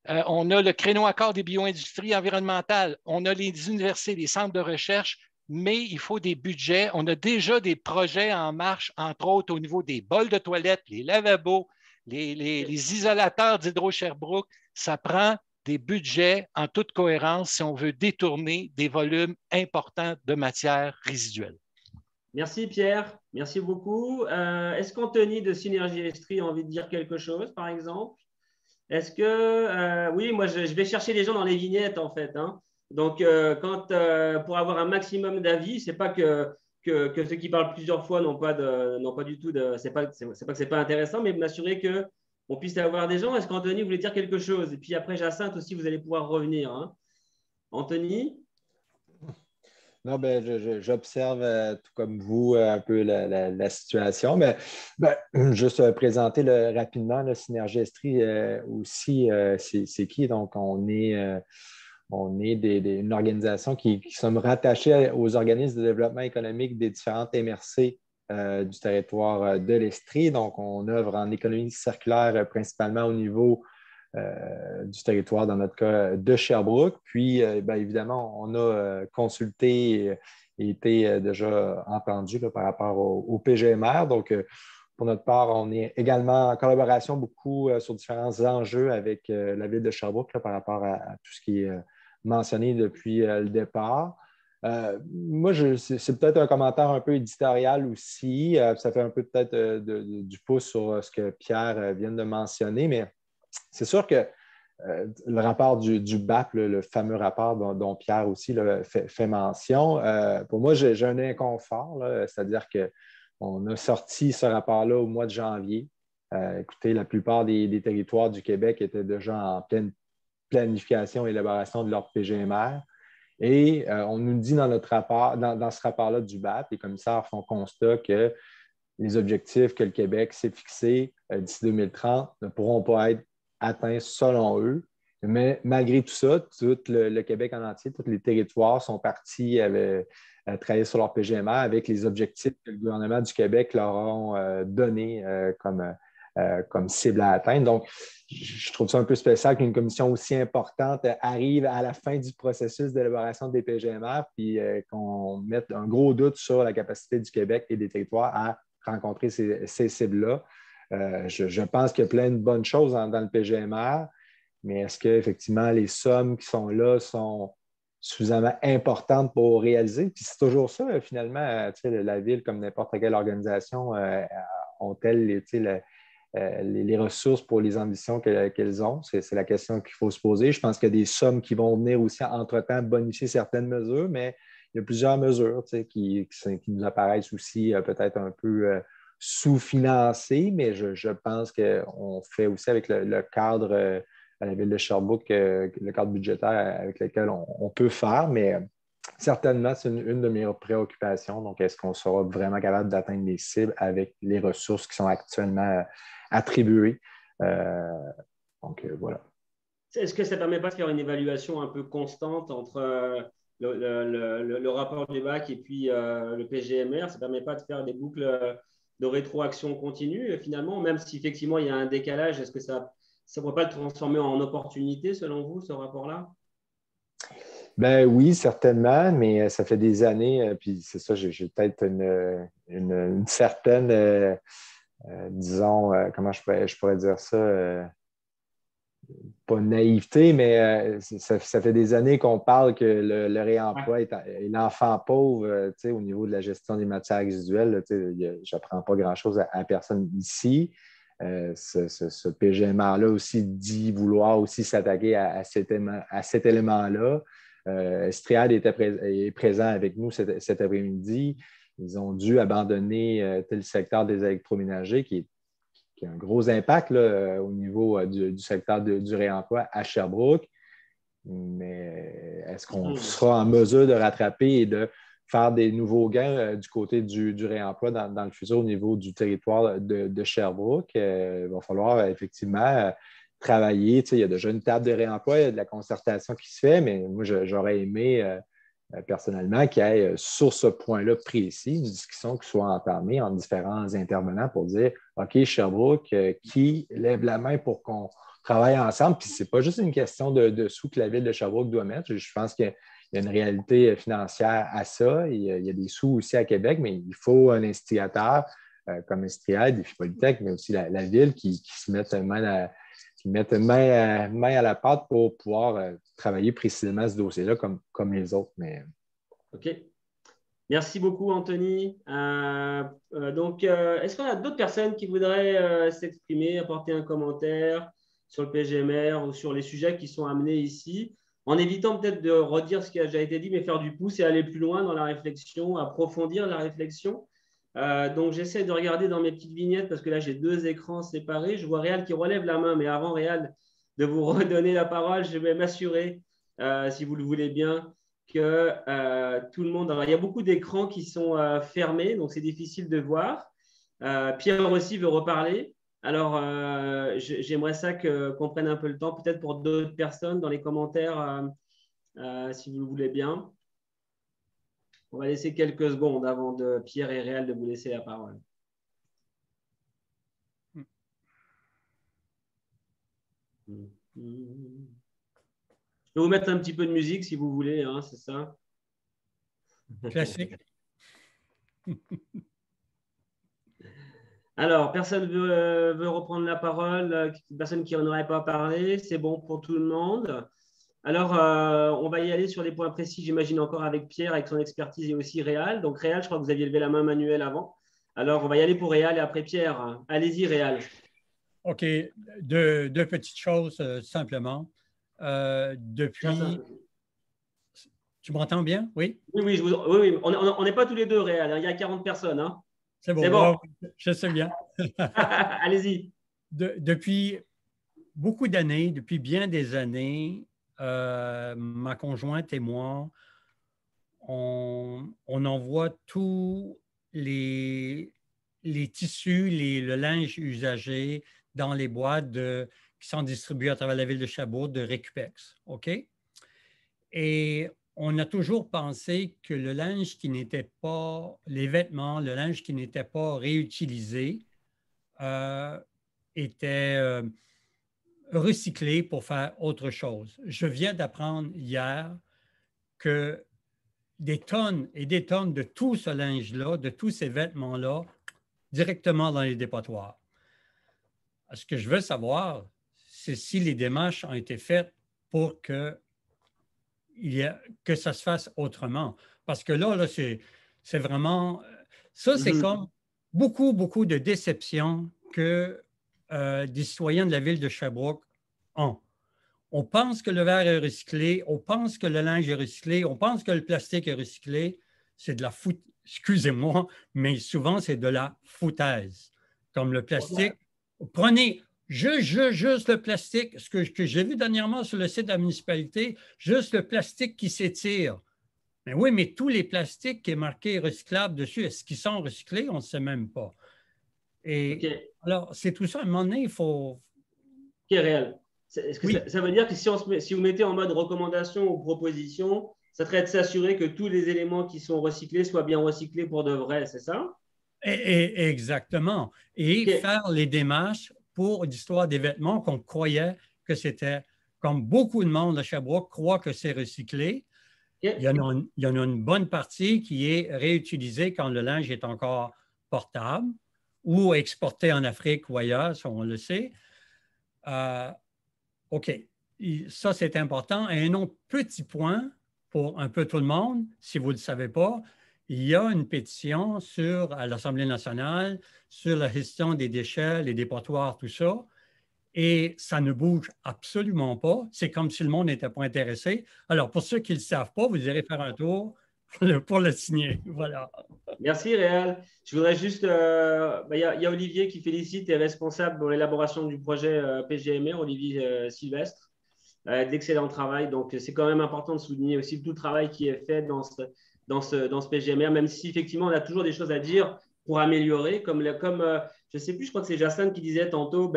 On a le créneau accord des bioindustries environnementales, on a les universités, les centres de recherche, mais il faut des budgets. On a déjà des projets en marche, entre autres au niveau des bols de toilette, les lavabos, les isolateurs d'Hydro-Sherbrooke. Ça prend des budgets en toute cohérence si on veut détourner des volumes importants de matières résiduelles. Merci Pierre, merci beaucoup. Est-ce qu'Anthony de Synergie Estrie a envie de dire quelque chose, par exemple? Est-ce que… oui, moi, je vais chercher les gens dans les vignettes, en fait. Hein. Donc, pour avoir un maximum d'avis, ce n'est pas que ceux qui parlent plusieurs fois n'ont pas du tout de… Ce n'est pas que ce n'est pas intéressant, mais m'assurer que on puisse avoir des gens. Est-ce qu'Anthony voulait dire quelque chose? Et puis après, Jacinthe aussi, vous allez pouvoir revenir. Hein. Anthony? Non, ben, j'observe, tout comme vous, un peu la situation. Mais ben, juste présenter rapidement le Synergie Estrie aussi, c'est qui? Donc, on est une organisation qui sommes rattachés aux organismes de développement économique des différentes MRC du territoire de l'Estrie. Donc, on œuvre en économie circulaire principalement au niveau du territoire, dans notre cas, de Sherbrooke. Puis, bien évidemment, on a consulté et été déjà entendu là, par rapport au PGMR. Donc, pour notre part, on est également en collaboration beaucoup sur différents enjeux avec la ville de Sherbrooke là, par rapport à tout ce qui est mentionné depuis le départ. Moi, c'est peut-être un commentaire un peu éditorial aussi. Ça fait un peu peut-être du pouce sur ce que Pierre vient de mentionner, mais c'est sûr que le rapport du BAP, le fameux rapport dont Pierre aussi là, fait mention, pour moi, j'ai un inconfort, c'est-à-dire qu'on a sorti ce rapport-là au mois de janvier. Écoutez, la plupart des territoires du Québec étaient déjà en pleine planification et élaboration de leur PGMR. Et on nous dit dans notre rapport, dans ce rapport-là du BAP, les commissaires font constat que les objectifs que le Québec s'est fixés d'ici 2030 ne pourront pas être atteints selon eux. Mais malgré tout ça, tout le Québec en entier, tous les territoires sont partis à travailler sur leur PGMR avec les objectifs que le gouvernement du Québec leur ont donnés comme cible à atteindre. Donc, je trouve ça un peu spécial qu'une commission aussi importante arrive à la fin du processus d'élaboration des PGMR puis qu'on mette un gros doute sur la capacité du Québec et des territoires à rencontrer ces cibles-là. Je pense qu'il y a plein de bonnes choses dans le PGMR, mais est-ce qu'effectivement les sommes qui sont là sont suffisamment importantes pour réaliser? Puis c'est toujours ça, finalement, la ville, comme n'importe quelle organisation, ont-elles les ressources pour les ambitions qu'elles ont? C'est la question qu'il faut se poser. Je pense qu'il y a des sommes qui vont venir aussi entre-temps bonifier certaines mesures, mais il y a plusieurs mesures qui nous apparaissent aussi peut-être un peu sous-financées, mais je pense qu'on fait aussi avec le cadre à la ville de Sherbrooke, le cadre budgétaire avec lequel on peut faire, mais certainement, c'est une de mes préoccupations. Donc, est-ce qu'on sera vraiment capable d'atteindre les cibles avec les ressources qui sont actuellement attribuées? Donc, voilà. Est-ce que ça ne permet pas de faire une évaluation un peu constante entre le rapport du BAC et puis le PGMR? Ça ne permet pas de faire des boucles de rétroaction continue, finalement, même si effectivement il y a un décalage, est-ce que ça ne pourrait pas le transformer en opportunité, selon vous, ce rapport-là? Ben oui, certainement, mais ça fait des années, puis c'est ça, j'ai peut-être une certaine, disons, comment je pourrais dire ça, pas naïveté, mais ça fait des années qu'on parle que le réemploi est l'enfant pauvre au niveau de la gestion des matières résiduelles. Je n'apprends pas grand-chose à personne ici. Ce PGMR-là aussi dit vouloir aussi s'attaquer à cet élément-là. Estriade est présent avec nous cet après-midi. Ils ont dû abandonner le secteur des électroménagers qui a un gros impact là, au niveau du secteur du réemploi à Sherbrooke. Mais est-ce qu'on sera en mesure de rattraper et de faire des nouveaux gains du côté du réemploi dans le futur au niveau du territoire de Sherbrooke? Il va falloir effectivement travailler. Il y a déjà une table de réemploi, il y a de la concertation qui se fait, mais moi, j'aurais aimé personnellement qu'il y ait sur ce point-là précis une discussion qui soit entamée entre différents intervenants pour dire OK, Sherbrooke, qui lève la main pour qu'on travaille ensemble? Puis ce n'est pas juste une question de sous que la ville de Sherbrooke doit mettre. Je pense qu'il y a une réalité financière à ça. Il y a des sous aussi à Québec, mais il faut un instigateur comme Estriade, Défi Polytech, mais aussi la ville qui se mette main à la pâte pour pouvoir travailler précisément ce dossier-là comme les autres. Mais... OK. Merci beaucoup, Anthony. Donc, est-ce qu'on a d'autres personnes qui voudraient s'exprimer, apporter un commentaire sur le PGMR ou sur les sujets qui sont amenés ici, en évitant peut-être de redire ce qui a déjà été dit, mais faire du pouce et aller plus loin dans la réflexion, approfondir la réflexion? Donc, j'essaie de regarder dans mes petites vignettes parce que là, j'ai 2 écrans séparés. Je vois Réal qui relève la main, mais avant, Réal, de vous redonner la parole, je vais m'assurer, si vous le voulez bien, que tout le monde… Alors, il y a beaucoup d'écrans qui sont fermés, donc c'est difficile de voir. Pierre aussi veut reparler. Alors, j'aimerais ça qu'on prenne un peu le temps, peut-être pour d'autres personnes, dans les commentaires, si vous le voulez bien. On va laisser quelques secondes avant de Pierre et Réal de vous laisser la parole. Je peux vous mettre un petit peu de musique si vous voulez, hein, c'est ça? Classique. Alors, personne veut reprendre la parole, personne qui n'aurait pas parlé, c'est bon pour tout le monde. Alors, on va y aller sur les points précis, j'imagine encore avec Pierre, avec son expertise et aussi Réal. Donc, Réal, je crois que vous aviez levé la main manuelle avant. Alors, on va y aller pour Réal et après Pierre. Allez-y, Réal. OK. Deux petites choses, simplement. Tu m'entends bien? Oui? Oui, oui. On n'est pas tous les deux, Réal. Il y a 40 personnes. Hein. C'est bon. Je sais bien. Allez-y. Depuis beaucoup d'années, depuis bien des années, ma conjointe et moi, on envoie tous les tissus, le linge usagé dans les boîtes qui sont distribuées à travers la ville de Sherbrooke de Récupex. OK? Et on a toujours pensé que le linge qui n'était pas, les vêtements, le linge qui n'était pas réutilisé était recyclé pour faire autre chose. Je viens d'apprendre hier que des tonnes et des tonnes de tout ce linge-là, de tous ces vêtements-là, directement dans les dépotoirs. Ce que je veux savoir, c'est si les démarches ont été faites pour que ça se fasse autrement. Parce que là c'est vraiment… Ça, c'est comme beaucoup de déceptions que des citoyens de la ville de Sherbrooke ont. On pense que le verre est recyclé, on pense que le linge est recyclé, on pense que le plastique est recyclé. C'est de la excusez-moi, mais souvent, c'est de la foutaise. Comme le plastique. Prenez juste le plastique, ce que j'ai vu dernièrement sur le site de la municipalité, juste le plastique qui s'étire. Mais oui, mais tous les plastiques qui est marqué recyclable dessus, est-ce qu'ils sont recyclés? On ne sait même pas. Et alors, c'est tout ça. À un moment donné, il faut… Qui est réel. Est-ce que ça veut dire que si vous mettez en mode recommandation ou proposition, ça serait de s'assurer que tous les éléments qui sont recyclés soient bien recyclés pour de vrai, c'est ça? Exactement. Et faire les démarches pour l'histoire des vêtements qu'on croyait que c'était, comme beaucoup de monde à Sherbrooke croit que c'est recyclé. Il y en a une bonne partie qui est réutilisée quand le linge est encore portable ou exporté en Afrique ou ailleurs, ça on le sait. OK. Ça, c'est important. Et un autre petit point pour un peu tout le monde, si vous ne le savez pas, il y a une pétition à l'Assemblée nationale sur la gestion des déchets, les dépotoirs, tout ça. Et ça ne bouge absolument pas. C'est comme si le monde n'était pas intéressé. Alors, pour ceux qui ne le savent pas, vous irez faire un tour pour le signer. Voilà. Merci, Réal. Je voudrais juste… Il y a Olivier qui félicite et est responsable pour l'élaboration du projet PGMR, Olivier Sylvestre. D'excellent travail. Donc, c'est quand même important de souligner aussi tout le travail qui est fait dans ce PGMR, même si effectivement, on a toujours des choses à dire pour améliorer. Comme je ne sais plus, je crois que c'est Jacinthe qui disait tantôt,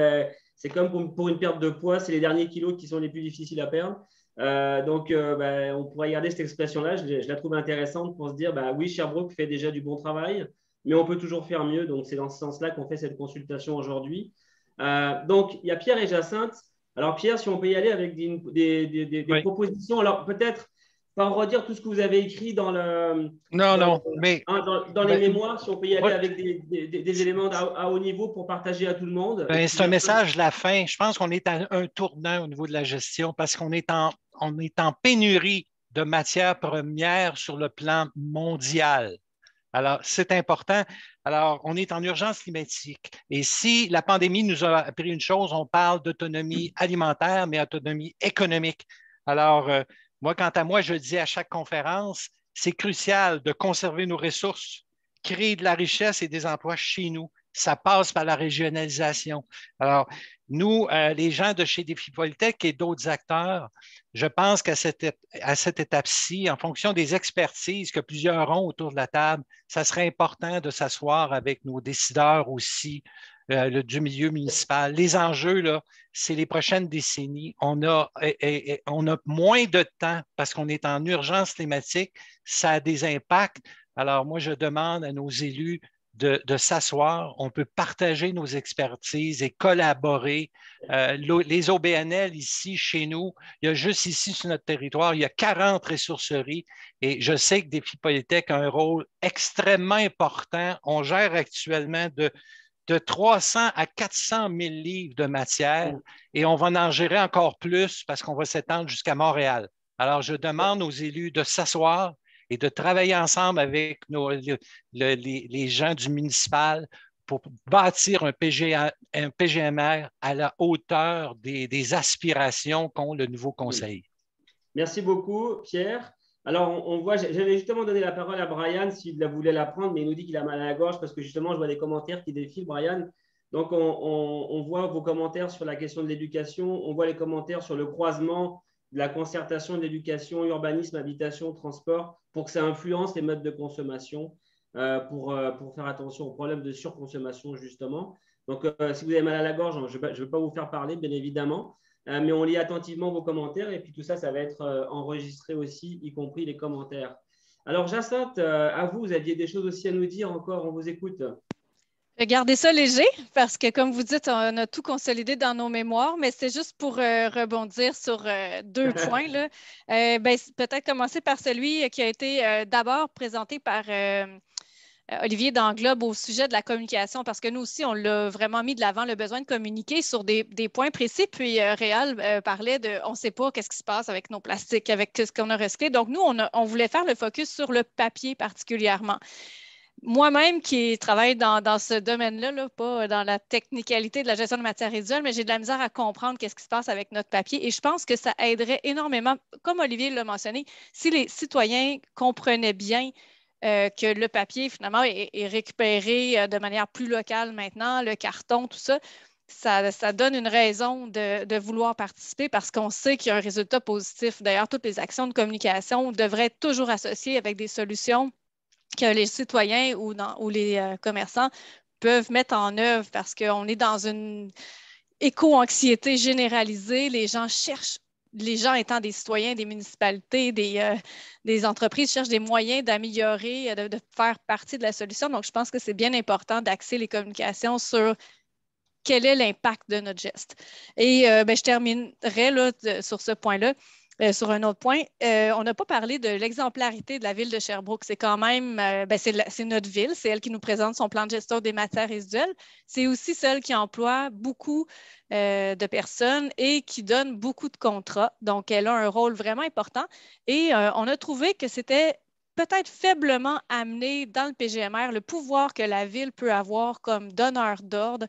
c'est comme pour une perte de poids, c'est les derniers kilos qui sont les plus difficiles à perdre. On pourrait garder cette expression-là, je la trouve intéressante pour se dire, oui, Sherbrooke fait déjà du bon travail, mais on peut toujours faire mieux. Donc, c'est dans ce sens-là qu'on fait cette consultation aujourd'hui. Donc, il y a Pierre et Jacinthe. Alors, Pierre, si on peut y aller avec des propositions, alors peut-être pas en redire tout ce que vous avez écrit dans les mémoires, si on peut y aller avec des éléments à haut niveau pour partager à tout le monde. C'est un message de la fin. Je pense qu'on est à un tournant au niveau de la gestion parce qu'on est en pénurie de matières premières sur le plan mondial. Alors, c'est important. Alors, on est en urgence climatique. Et si la pandémie nous a appris une chose, on parle d'autonomie alimentaire, mais autonomie économique. Alors, moi, quant à moi, je dis à chaque conférence, c'est crucial de conserver nos ressources créer de la richesse et des emplois chez nous. Ça passe par la régionalisation. Alors, nous, les gens de chez Défi Polytech et d'autres acteurs, je pense qu'à cette étape-ci, en fonction des expertises que plusieurs ont autour de la table, ça serait important de s'asseoir avec nos décideurs aussi du milieu municipal. Les enjeux, là, c'est les prochaines décennies. On a moins de temps parce qu'on est en urgence climatique. Ça a des impacts. Alors, moi, je demande à nos élus de s'asseoir. On peut partager nos expertises et collaborer. Les OBNL ici, chez nous, il y a juste ici sur notre territoire, il y a 40 ressourceries et je sais que Défi Polytech a un rôle extrêmement important. On gère actuellement de 300 à 400 000 livres de matière et on va en gérer encore plus parce qu'on va s'étendre jusqu'à Montréal. Alors, je demande aux élus de s'asseoir et de travailler ensemble avec les gens du municipal pour bâtir un PGMR à la hauteur des aspirations qu'ont le nouveau conseil. Merci beaucoup, Pierre. Alors, on voit, j'avais justement donné la parole à Brian s'il voulait la prendre, mais il nous dit qu'il a mal à la gorge parce que justement, je vois des commentaires qui défilent, Brian. Donc, on voit vos commentaires sur la question de l'éducation, on voit les commentaires sur le croisement de la concertation de l'éducation, urbanisme, habitation, transport, pour que ça influence les modes de consommation, pour faire attention aux problèmes de surconsommation, justement. Donc, si vous avez mal à la gorge, je ne vais pas vous faire parler, bien évidemment, mais on lit attentivement vos commentaires et puis tout ça, ça va être enregistré aussi, y compris les commentaires. Alors, Jacinthe, à vous, vous aviez des choses aussi à nous dire encore, on vous écoute. Gardez ça léger parce que, comme vous dites, on a tout consolidé dans nos mémoires, mais c'est juste pour rebondir sur deux points. Là. Peut-être commencer par celui qui a été d'abord présenté par Olivier d'Anglobe au sujet de la communication, parce que nous aussi, on l'a vraiment mis de l'avant, le besoin de communiquer sur des points précis. Puis Réal parlait de on ne sait pas qu'est-ce qui se passe avec nos plastiques, avec ce qu'on a recyclé. Donc, nous, on voulait faire le focus sur le papier particulièrement. Moi-même qui travaille dans ce domaine-là, là, pas dans la technicalité de la gestion de matières résiduelles, mais j'ai de la misère à comprendre qu'est-ce qui se passe avec notre papier. Et je pense que ça aiderait énormément, comme Olivier l'a mentionné, si les citoyens comprenaient bien que le papier, finalement, est récupéré de manière plus locale maintenant, le carton, tout ça. Ça donne une raison de vouloir participer parce qu'on sait qu'il y a un résultat positif. D'ailleurs, toutes les actions de communication devraient être toujours associées avec des solutions que les citoyens ou les commerçants peuvent mettre en œuvre parce qu'on est dans une éco-anxiété généralisée. Les gens cherchent, les gens étant des citoyens, des municipalités, des entreprises, cherchent des moyens d'améliorer, de faire partie de la solution. Donc, je pense que c'est bien important d'axer les communications sur quel est l'impact de notre geste. Et je terminerai là, sur ce point-là. Sur un autre point, on n'a pas parlé de l'exemplarité de la ville de Sherbrooke. C'est quand même, c'est notre ville, c'est elle qui nous présente son plan de gestion des matières résiduelles. C'est aussi celle qui emploie beaucoup de personnes et qui donne beaucoup de contrats. Donc, elle a un rôle vraiment important. Et on a trouvé que c'était peut-être faiblement amené dans le PGMR le pouvoir que la ville peut avoir comme donneur d'ordre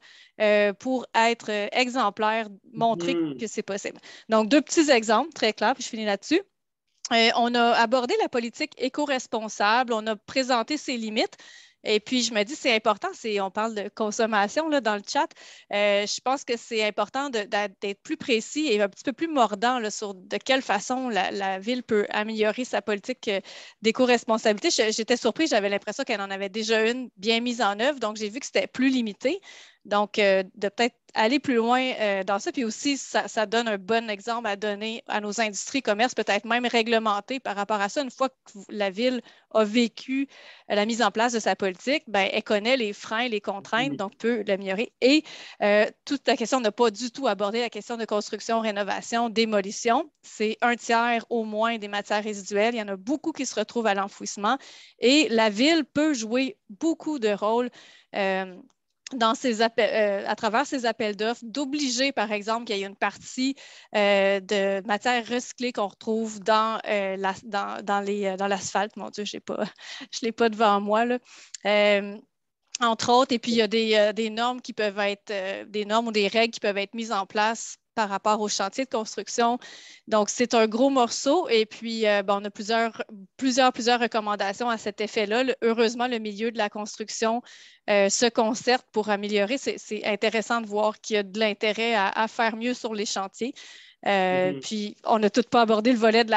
pour être exemplaire, montrer que c'est possible. Donc, deux petits exemples très clairs, puis je finis là-dessus. On a abordé la politique éco-responsable, on a présenté ses limites. Et puis, je me dis, c'est important, on parle de consommation là, dans le chat. Je pense que c'est important d'être plus précis et un petit peu plus mordant là, sur de quelle façon la ville peut améliorer sa politique d'éco-responsabilité. J'étais surprise, j'avais l'impression qu'elle en avait déjà une bien mise en œuvre, donc j'ai vu que c'était plus limité. Donc, de peut-être aller plus loin dans ça. Puis aussi, ça donne un bon exemple à donner à nos industries, commerces, peut-être même réglementés par rapport à ça. Une fois que la ville a vécu la mise en place de sa politique, ben, elle connaît les freins, les contraintes, donc peut l'améliorer. Et toute la question, on n'a pas du tout abordé la question de construction, rénovation, démolition. C'est 1/3 au moins des matières résiduelles. Il y en a beaucoup qui se retrouvent à l'enfouissement. Et la ville peut jouer beaucoup de rôles à travers ces appels d'offres, d'obliger, par exemple, qu'il y ait une partie de matière recyclée qu'on retrouve dans l'asphalte. Mon Dieu, je ne l'ai pas devant moi, là. Entre autres, et puis il y a des normes qui peuvent être, des normes ou des règles qui peuvent être mises en place par rapport au chantier de construction. Donc, c'est un gros morceau et puis on a plusieurs recommandations à cet effet-là. Heureusement, le milieu de la construction se concerte pour améliorer. C'est intéressant de voir qu'il y a de l'intérêt à faire mieux sur les chantiers. Puis, on n'a tout pas abordé le volet de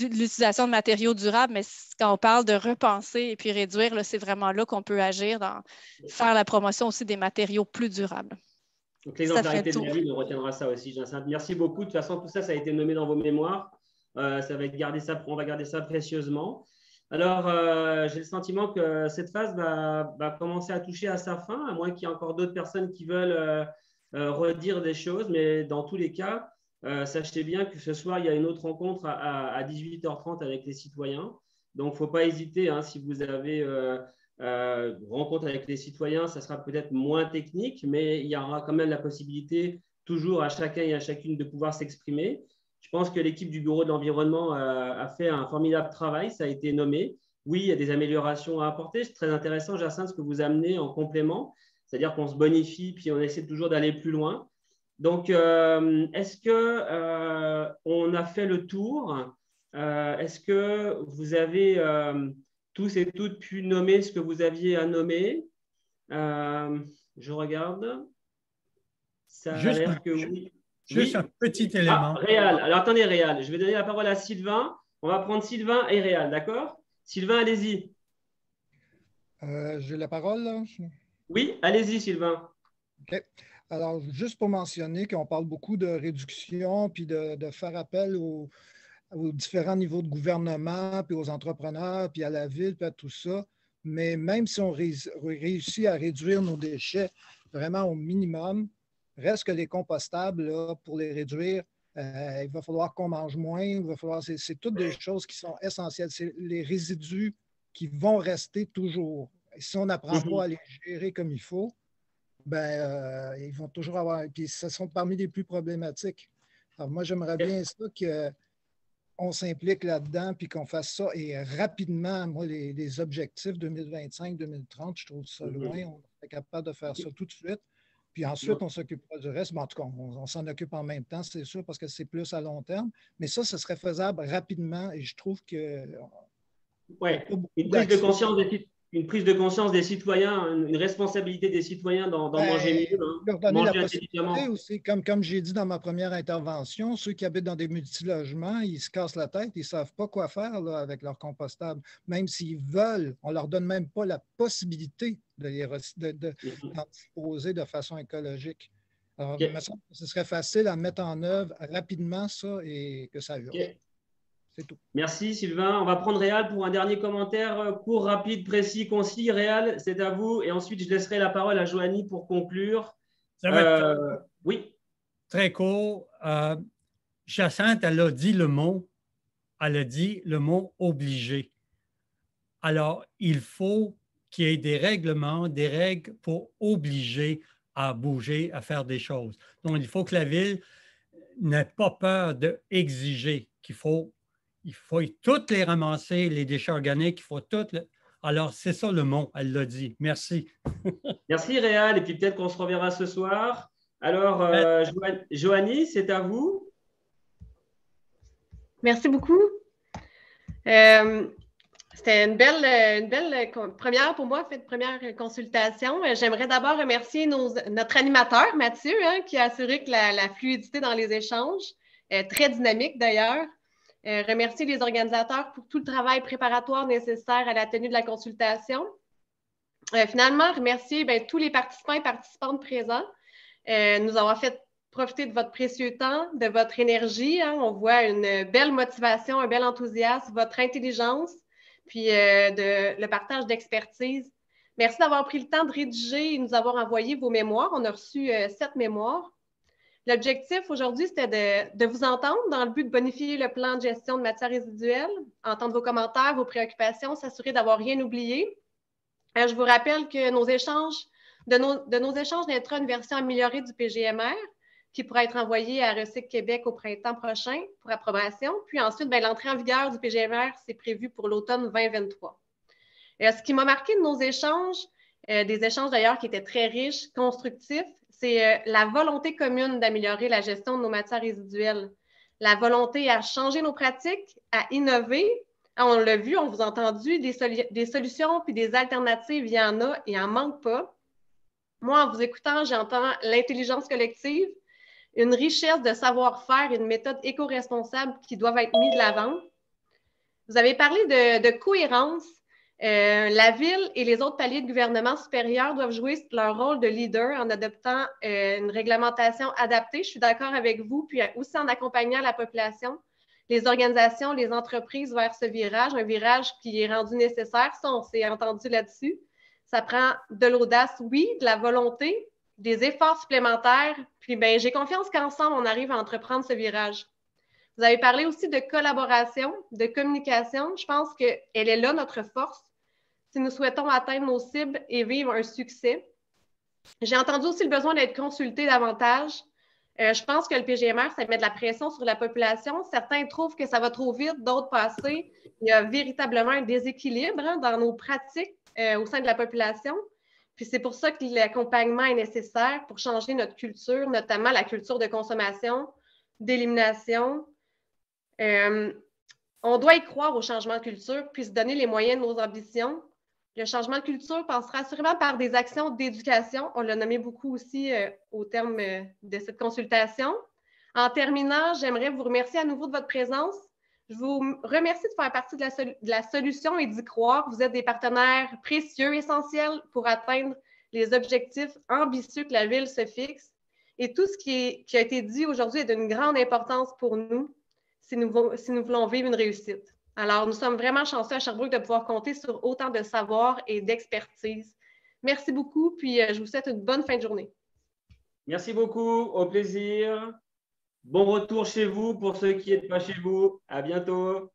l'utilisation de matériaux durables, mais quand on parle de repenser et puis réduire, c'est vraiment là qu'on peut agir dans faire la promotion aussi des matériaux plus durables. Donc, l'exemplarité de la ville, on retiendra ça aussi, Jacinthe. Merci beaucoup. De toute façon, tout ça, ça a été nommé dans vos mémoires. Ça va être on va garder ça précieusement. Alors, j'ai le sentiment que cette phase va commencer à toucher à sa fin, à moins qu'il y ait encore d'autres personnes qui veulent redire des choses. Mais dans tous les cas, sachez bien que ce soir, il y a une autre rencontre à 18h30 avec les citoyens. Donc, il ne faut pas hésiter, hein, si vous avez rencontre avec les citoyens, ça sera peut-être moins technique, mais il y aura quand même la possibilité toujours à chacun et à chacune de pouvoir s'exprimer. Je pense que l'équipe du Bureau de l'environnement a fait un formidable travail, ça a été nommé. Oui, il y a des améliorations à apporter. C'est très intéressant, Jacinthe, ce que vous amenez en complément, c'est-à-dire qu'on se bonifie puis on essaie toujours d'aller plus loin. Donc, est-ce qu'on a fait le tour? Est-ce que vous avez tous et toutes pu nommer ce que vous aviez à nommer? Je regarde. Ça a l'air que oui. Juste un petit élément. Réal. Alors, attendez, Réal. Je vais donner la parole à Sylvain. On va prendre Sylvain et Réal, d'accord? Sylvain, allez-y. J'ai la parole, là? Oui, allez-y, Sylvain. OK. Alors, juste pour mentionner qu'on parle beaucoup de réduction puis de faire appel aux différents niveaux de gouvernement, puis aux entrepreneurs, puis à la ville, puis à tout ça. Mais même si on réussit à réduire nos déchets vraiment au minimum, reste que les compostables, là, pour les réduire, il va falloir qu'on mange moins, c'est toutes des choses qui sont essentielles. C'est les résidus qui vont rester toujours. Et si on n'apprend pas à les gérer comme il faut, ils vont toujours avoir... Puis ce sont parmi les plus problématiques. Alors moi, j'aimerais bien ça qu'on s'implique là-dedans puis qu'on fasse ça. Et rapidement, moi, les objectifs 2025-2030, je trouve ça loin. On est capable de faire ça tout de suite. Puis ensuite, on s'occupera du reste. Mais en tout cas, on s'en occupe en même temps, c'est sûr, parce que c'est plus à long terme. Mais ça, ce serait faisable rapidement. Et je trouve que... Oui, une prise de conscience des citoyens, une responsabilité des citoyens dans manger mieux. Leur donner la possibilité aussi, comme j'ai dit dans ma première intervention, ceux qui habitent dans des multilogements, ils se cassent la tête, ils ne savent pas quoi faire là, avec leur compostable. Même s'ils veulent, on ne leur donne même pas la possibilité d'en disposer de façon écologique. Alors, il me semble que ce serait facile à mettre en œuvre rapidement ça et que ça urge. C'est tout. Merci Sylvain. On va prendre Réal pour un dernier commentaire court, rapide, précis, concis. Réal, c'est à vous. Et ensuite, je laisserai la parole à Joanie pour conclure. Ça va être oui. Très court. Jacinthe, elle a dit le mot obligé. Alors, il faut qu'il y ait des règlements, des règles pour obliger à bouger, à faire des choses. Donc, il faut que la ville n'ait pas peur d'exiger qu'il faut toutes les ramasser, les déchets organiques, il faut toutes. Alors, c'est ça le mot, elle l'a dit. Merci. Merci Réal, et puis peut-être qu'on se reverra ce soir. Alors, Joanie, c'est à vous. Merci beaucoup. C'était une belle première pour moi, première consultation. J'aimerais d'abord remercier notre animateur, Mathieu, qui a assuré que la fluidité dans les échanges, très dynamique d'ailleurs. Remercier les organisateurs pour tout le travail préparatoire nécessaire à la tenue de la consultation. Finalement, remercier tous les participants et participantes présents, nous avoir fait profiter de votre précieux temps, de votre énergie. On voit une belle motivation, un bel enthousiasme, votre intelligence, puis le partage d'expertise. Merci d'avoir pris le temps de rédiger et nous avoir envoyé vos mémoires. On a reçu 7 mémoires. L'objectif aujourd'hui, c'était de vous entendre dans le but de bonifier le plan de gestion de matières résiduelles, entendre vos commentaires, vos préoccupations, s'assurer d'avoir rien oublié. Je vous rappelle que de nos échanges naîtra une version améliorée du PGMR qui pourra être envoyée à Recyc Québec au printemps prochain pour approbation. Puis ensuite, l'entrée en vigueur du PGMR, c'est prévu pour l'automne 2023. Ce qui m'a marqué de nos échanges, des échanges d'ailleurs qui étaient très riches, constructifs, c'est la volonté commune d'améliorer la gestion de nos matières résiduelles, la volonté à changer nos pratiques, à innover. On l'a vu, on vous a entendu, des solutions puis des alternatives, il y en a et il n'en manque pas. Moi, en vous écoutant, j'entends l'intelligence collective, une richesse de savoir-faire, une méthode éco-responsable qui doivent être mise de l'avant. Vous avez parlé de cohérence. La Ville et les autres paliers de gouvernement supérieur doivent jouer leur rôle de leader en adoptant une réglementation adaptée. Je suis d'accord avec vous, puis aussi en accompagnant la population, les organisations, les entreprises vers ce virage, un virage qui est rendu nécessaire. Ça, on s'est entendu là-dessus. Ça prend de l'audace, oui, de la volonté, des efforts supplémentaires. Puis, ben, j'ai confiance qu'ensemble, on arrive à entreprendre ce virage. Vous avez parlé aussi de collaboration, de communication. Je pense qu'elle est là, notre force, si nous souhaitons atteindre nos cibles et vivre un succès. J'ai entendu aussi le besoin d'être consulté davantage. Je pense que le PGMR, ça met de la pression sur la population. Certains trouvent que ça va trop vite, d'autres pas assez. Il y a véritablement un déséquilibre dans nos pratiques au sein de la population. Puis c'est pour ça que l'accompagnement est nécessaire pour changer notre culture, notamment la culture de consommation, d'élimination. On doit y croire au changement de culture, puis se donner les moyens de nos ambitions. Le changement de culture passera assurément par des actions d'éducation. On l'a nommé beaucoup aussi au terme de cette consultation. En terminant, j'aimerais vous remercier à nouveau de votre présence. Je vous remercie de faire partie de la solution et d'y croire. Vous êtes des partenaires précieux, essentiels pour atteindre les objectifs ambitieux que la Ville se fixe. Et tout ce qui a été dit aujourd'hui est d'une grande importance pour nous si nous voulons vivre une réussite. Alors, nous sommes vraiment chanceux à Sherbrooke de pouvoir compter sur autant de savoir et d'expertise. Merci beaucoup, puis je vous souhaite une bonne fin de journée. Merci beaucoup, au plaisir. Bon retour chez vous pour ceux qui n'êtes pas chez vous. À bientôt.